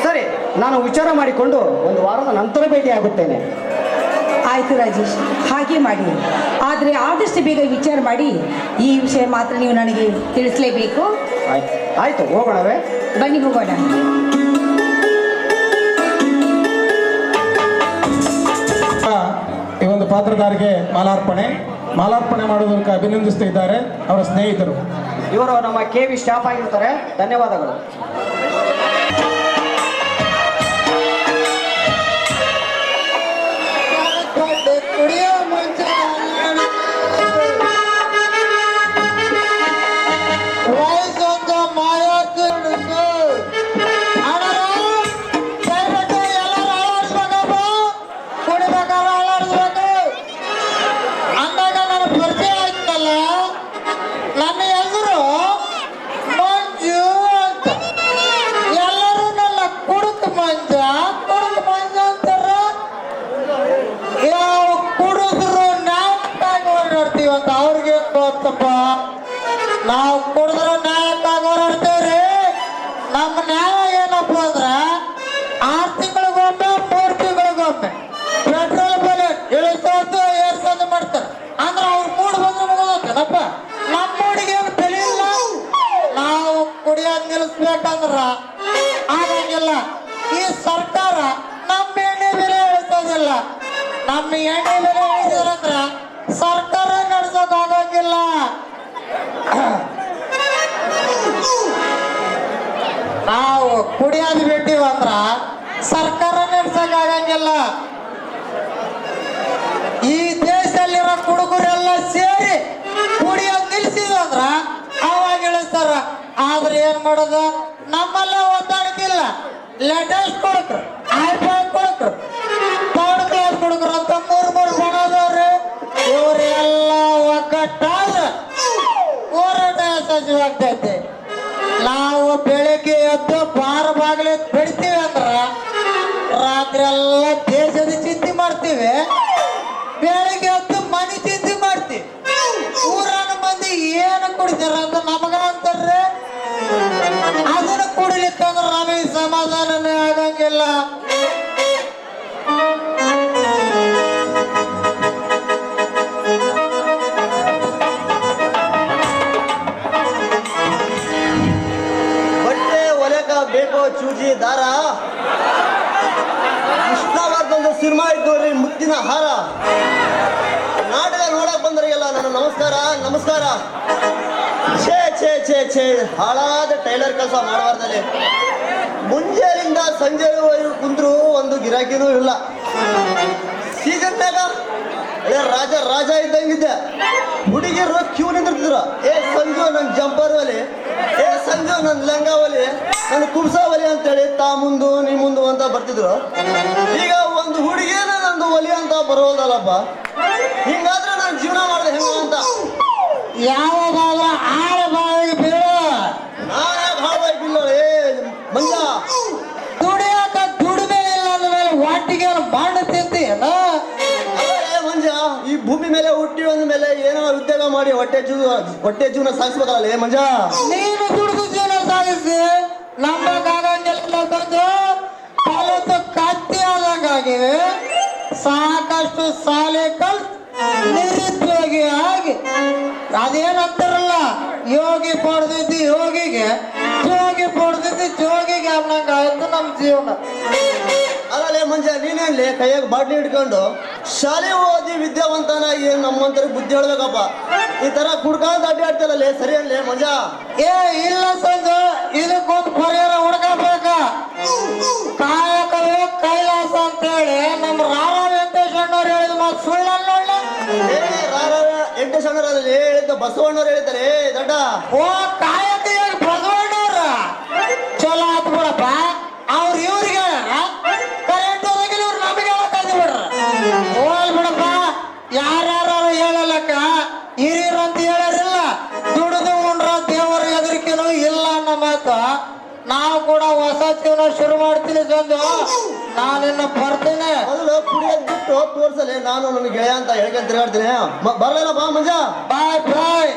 Speaker 1: ಸರಿ, ನಾನು ವಿಚಾರ ಮಾಡಿಕೊಂಡು ಒಂದು ವಾರದ ನಂತರ ಭೇಟಿಯಾಗುತ್ತೇನೆ.
Speaker 4: ಆಯಿತು ರಾಜೇಶ್, ಹಾಗೆ ಮಾಡಿ. ಆದರೆ ಆದಷ್ಟು ಬೇಗ ವಿಚಾರ ಮಾಡಿ ಈ ವಿಷಯ ಮಾತ್ರ ನೀವು ನನಗೆ ತಿಳಿಸಲೇಬೇಕು.
Speaker 1: ಆಯ್ತು, ಹೋಗೋಣವೇ?
Speaker 4: ಬನ್ನಿ, ಹೋಗೋಣ.
Speaker 2: ಈ ಒಂದು ಪಾತ್ರಧಾರಿಗೆ ಮಾಲಾರ್ಪಣೆ ಮಾಡೋದಕ್ಕೆ ಅಭಿನಂದಿಸ್ತಾ ಇದ್ದಾರೆ ಅವರ ಸ್ನೇಹಿತರು.
Speaker 1: ಇವರು ನಮ್ಮ KV ಸ್ಟಾಫ್ ಆಗಿರ್ತಾರೆ. ಧನ್ಯವಾದಗಳು.
Speaker 7: ನಾವು ಕುಡಿದ್ರೆ ನ್ಯಾಯಕ್ಕಾಗಿ ಹೋರಾಡ್ತೇವ್ರಿ. ನಮ್ಮ ನ್ಯಾಯ ಏನಪ್ಪ ಅಂದ್ರೆ 6 ತಿಂಗಳಿಗೊಮ್ಮೆ 3 ತಿಂಗಳಿಗೊಮ್ಮೆ ಪೆಟ್ರೋಲ್ ಬೆಲೆ ಇಳಿಸೋದು ಏರ್ಸೋದು ಮಾಡ್ತಾರೆ. ಅಂದ್ರೆ ಅವ್ರು ಮೂಡ್ ಬಂದ್ರೆ ಮುಗಿದೋಗ್ತೇನಪ್ಪ. ನಮ್ಮ ಮೂಡಿಗೆ ಏನು ಬೆಲೆ ಇಲ್ಲ. ನಾವು ಕುಡಿಯೋದು ನಿಲ್ಲಿಸ್ಬೇಕಂದ್ರ ಆಗಂಗಿಲ್ಲ. ಈ ಸರ್ಕಾರ ನಮ್ಮ ಎಣ್ಣೆ ಬೆಲೆ ಇಳಿಸೋದಿಲ್ಲ. ನಮ್ಮ ಎಣ್ಣೆ ಬೆಲೆ ಇಳಿಸಿದ್ರಂದ್ರ ಸರ್ಕಾರ ನಡೆಸೋದು ಆಗಂಗಿಲ್ಲ. ನಾವು ಕುಡಿಯೋದು ಬಿಟ್ಟಿವಂದ್ರ ಸರ್ಕಾರ ನಡೆಸಕ್ಕಾಗಂಗಿಲ್ಲ. ಈ ದೇಶದಲ್ಲಿರೋ ಹುಡುಗರೆಲ್ಲ ಸೇರಿ ಕುಡಿಯೋದು ನಿಲ್ಸಿದಂದ್ರ ಅವಾಗ ಇಳಿಸ್ತಾರ. ಆದ್ರೆ ಏನ್ ಮಾಡೋದು, ನಮ್ಮಲ್ಲ ಹೊಂದಾಣಿಕಿಲ್ಲ. ಲೇಟೆಸ್ಟ್ ಕೊಡಕ್ರು, ಐಫೈ ಕೊಡಕ್ರು, ಥರ್ಡ್ ಕ್ಲಾಸ್ ಕೊಡಕ್ರು ಅಂತ 3 ಬಣದವ್ರಿ. ಇವರೆಲ್ಲ ಒಗ್ಗಟ್ಟಾದ್ರೆ ಹೋರಾಟ ಯಶಸ್ವಿಯಾಗ್ತೈತಿ. ನಾವು ಬೆಳಿಗ್ಗೆ ಎದ್ದು ಬಾರ ಬಾಗಿಲು ಬಿಡ್ತೀವಿ ಅಂದ್ರ ರಾತ್ರಿ ಎಲ್ಲ ದೇಶದ ಚಿಂತೆ ಮಾಡ್ತೀವಿ. ಬೆಳಿಗ್ಗೆ ಎದ್ದು ಮನೆ ಚಿಂತೆ ಮಾಡ್ತೀವಿ. ಊರನ ಮಂದಿ ಏನು ಕುಡಿತಾರ ಅಂತ ನಮಗ ಅಂತಾರ್ರಿ. ಅದನ್ನ ಕುಡಿಲಿಕ್ಕಂದ್ರ ನಮಗೆ ಸಮಾಧಾನನೇ ಆಗಂಗಿಲ್ಲ.
Speaker 3: ಬೇಕೋ ಚೂಜಿ ದಾರ, ಕೃಷ್ಣವಾದೊಂದು ಸಿನಿಮಾ ಇದ್ದು ನೋಡ್ರಿ, ಮುತ್ತಿನ ಹಾರ. ನಾಟಕ ನೋಡಕ್ ಬಂದ್ರಿಗೆಲ್ಲ ನನ್ನ ನಮಸ್ಕಾರ. ಛೇ ಛೇ ಛೇ ಛೇ, ಹಾಳಾದ ಟೈಲರ್ ಕೆಲಸ ಮಾಡಬಾರ್ದಲ್ಲಿ. ಮುಂಜಾನಿಂದ ಬೆಳಗ್ಗೆಯಿಂದ ಸಂಜೆವರೆಗೂ ಕುಂದ್ರು ಒಂದು ಗಿರಾಕಿನೂ ಇಲ್ಲ. ಸೀಸನ್ಯಾಗ ರಾಜ ರಾಜ ಇದ್ದಂಗಿದ್ದೆ. ಹುಡುಗಿಯರು ಕ್ಯೂ ನಿಂತಿರ್ತಿದ್ರು. ಏ ಸಂಜು ನನ್ನ ಜಂಪರ್ ಒಲಿ, ಏ ಸಂಜು ನನ್ನ ಲಂಗ ಒಲಿ, ನನ್ನ ಕುಬ್ಸ ಒಲಿ ಅಂತೇಳಿ ತಾ ಮುಂದು ನೀ ಮುಂದು ಅಂತ ಬರ್ತಿದ್ರು. ಈಗ ಒಂದು ಹುಡುಗಿಯನ್ನ ನಂದು ಒಲಿ ಅಂತ ಬರೋದಲ್ಲಪ್ಪ. ಹಿಂಗಾದ್ರೆ ನಾನು ಜೀವನ ಮಾಡಿದೆ ಹೆಂಗ ಅಂತ.
Speaker 7: ಯಾವುದಾದ್ರೂ ಆಳ ಬಾವಿಗೆ ಬೀಳು.
Speaker 3: ನಾನೇ ಭಾಳವಾಗಿ ಬಿಲ್ಲ. ಏ ಮಂಜ,
Speaker 7: ದುಡಿಯಾಕ ದುಡಿಮೆ ಇಲ್ಲ ಅಂದ್ಮೇಲೆ ವಾಟಿಗೆ ಮಾಡಿ ತಿಂತೀಯನ?
Speaker 3: ಮಂಜ, ಈ ಭೂಮಿ ಮೇಲೆ ಹುಟ್ಟಿ ಅಂದ ಮೇಲೆ ಏನೋ ಉದ್ಯೋಗ ಮಾಡಿ ಹೊಟ್ಟೆ ಜೀವನ ಸಾಗಿಸ್ಬೇಕಲ್ಲ. ಏ ಮಂಜ,
Speaker 7: ನೀನು ದುಡಿದು ಜೀವನ ಸಾಗಿಸಿ ನಮ್ಮಕ್ಕಾಗಂಗಿಲ್ಲ ತಂದು ಕಲಿತು ಕತ್ತಿ ಆದಂಗಾಗಿದೆ. ಸಾಕಷ್ಟು ಶಾಲೆ ಕಲ್ತು ನಿರುದ್ಯೋಗಿ ಆಗಿ ಅದೇನಂತಾರಲ್ಲ, ಯೋಗಿ ಪಡೆದಿದ್ದು ಯೋಗಿಗೆ, ಜೋಗಿ ಪಡೆದಿದ್ದು ಜೋಗಿಗೆ ಅನ್ನಂಗಾಯ್ತು ನಮ್ಮ ಜೀವನ.
Speaker 3: ಅಲ್ಲೇ ಮಂಜ, ನೀನೇನ್ಲಿ ಕೈಯಾಗ ಬಾಟ್ಲಿ ಹಿಡ್ಕೊಂಡು ಶಾಲೆ ಓದಿ ವಿದ್ಯಾವಂತನಾಗಿ ನಮ್ಮಂತರಿಗೆ ಬುದ್ಧಿ ಹೇಳ್ಬೇಕಪ್ಪ. ಈ ತರ ಕುಡ್ಕೊಂಡು ಅಡ್ಡಾಡ್ತಿರಲ್ಲೇ ಸರಿ ಅಲ್ಲೇ ಮಂಜ?
Speaker 7: ಏ ಇಲ್ಲ ಸಂಜು, ಇದಕ್ಕೊಂದು ಪರಿಹಾರ ಹುಡುಕಬೇಕ. ಕಾಯಕವೇ ಕೈಲಾಸ ಅಂತೇಳಿ ನಮ್ಮ ರಾಮ ವೆಂಕಟೇಶ್ವರನವ್ರು ಹೇಳಿದ ಮಾತು ಸುಳ್ಳ ನೋಡ್ಲ.
Speaker 3: ವೆಂಕಟೇಶ್ವರರಲ್ಲಿ ಹೇಳಿದ್ದು ಬಸವಣ್ಣವ್ರು ಹೇಳಿದ್ದಾರೆ ದೊಡ್ಡ.
Speaker 7: ಓ ಕಾಯಕ ಬಸವಣ್ಣವ್ರ ಚಲೋ ಆತ್ ಬಿಡಪ್ಪ. ಅವ್ರು ಇವ್ರಿಗೆ ಕರೆಂಟ್ ಹೋದಂಗಿಲ್ಲ, ಇವ್ರು ನಮಗೆ ಕಲ್ತು ಬಿಡ್ರ. ಹೋಲ್ ಬಿಡಪ್ಪ, ಯಾರ್ಯಾರು ಹೇಳಲಕ್ಕ ಹಿರಿಯರು ಅಂತ ಹೇಳರಿಲ್ಲ. ದುಡಿದು ಉಂಡ್ರ ದೇವರ ಎದರಿಕೆನೂ ಇಲ್ಲ ಅನ್ನೋ ಮಾತು. ನಾವು ಕೂಡ ಹೊಸ ಜೀವನ ಶುರು ಮಾಡ್ತೀನಿ ಸಂಜು. ನಾನಿನ್ನ ಬರ್ತೀನಿ.
Speaker 3: ಮೊದಲು ಕುಡಿಯೋದ್ ಬಿಟ್ಟು ತೋರ್ಸಲೆ, ನಾನು ನನ್ನ ಗೆಳೆಯ ಅಂತ ಹೇಳ್ಕೊಂಡು ತಿರುಗಾಡ್ತೀನಿ. ಬರಲೇನಪ್ಪ ಮಂಜ?
Speaker 7: ಬಾಯ್ ಬಾಯ್.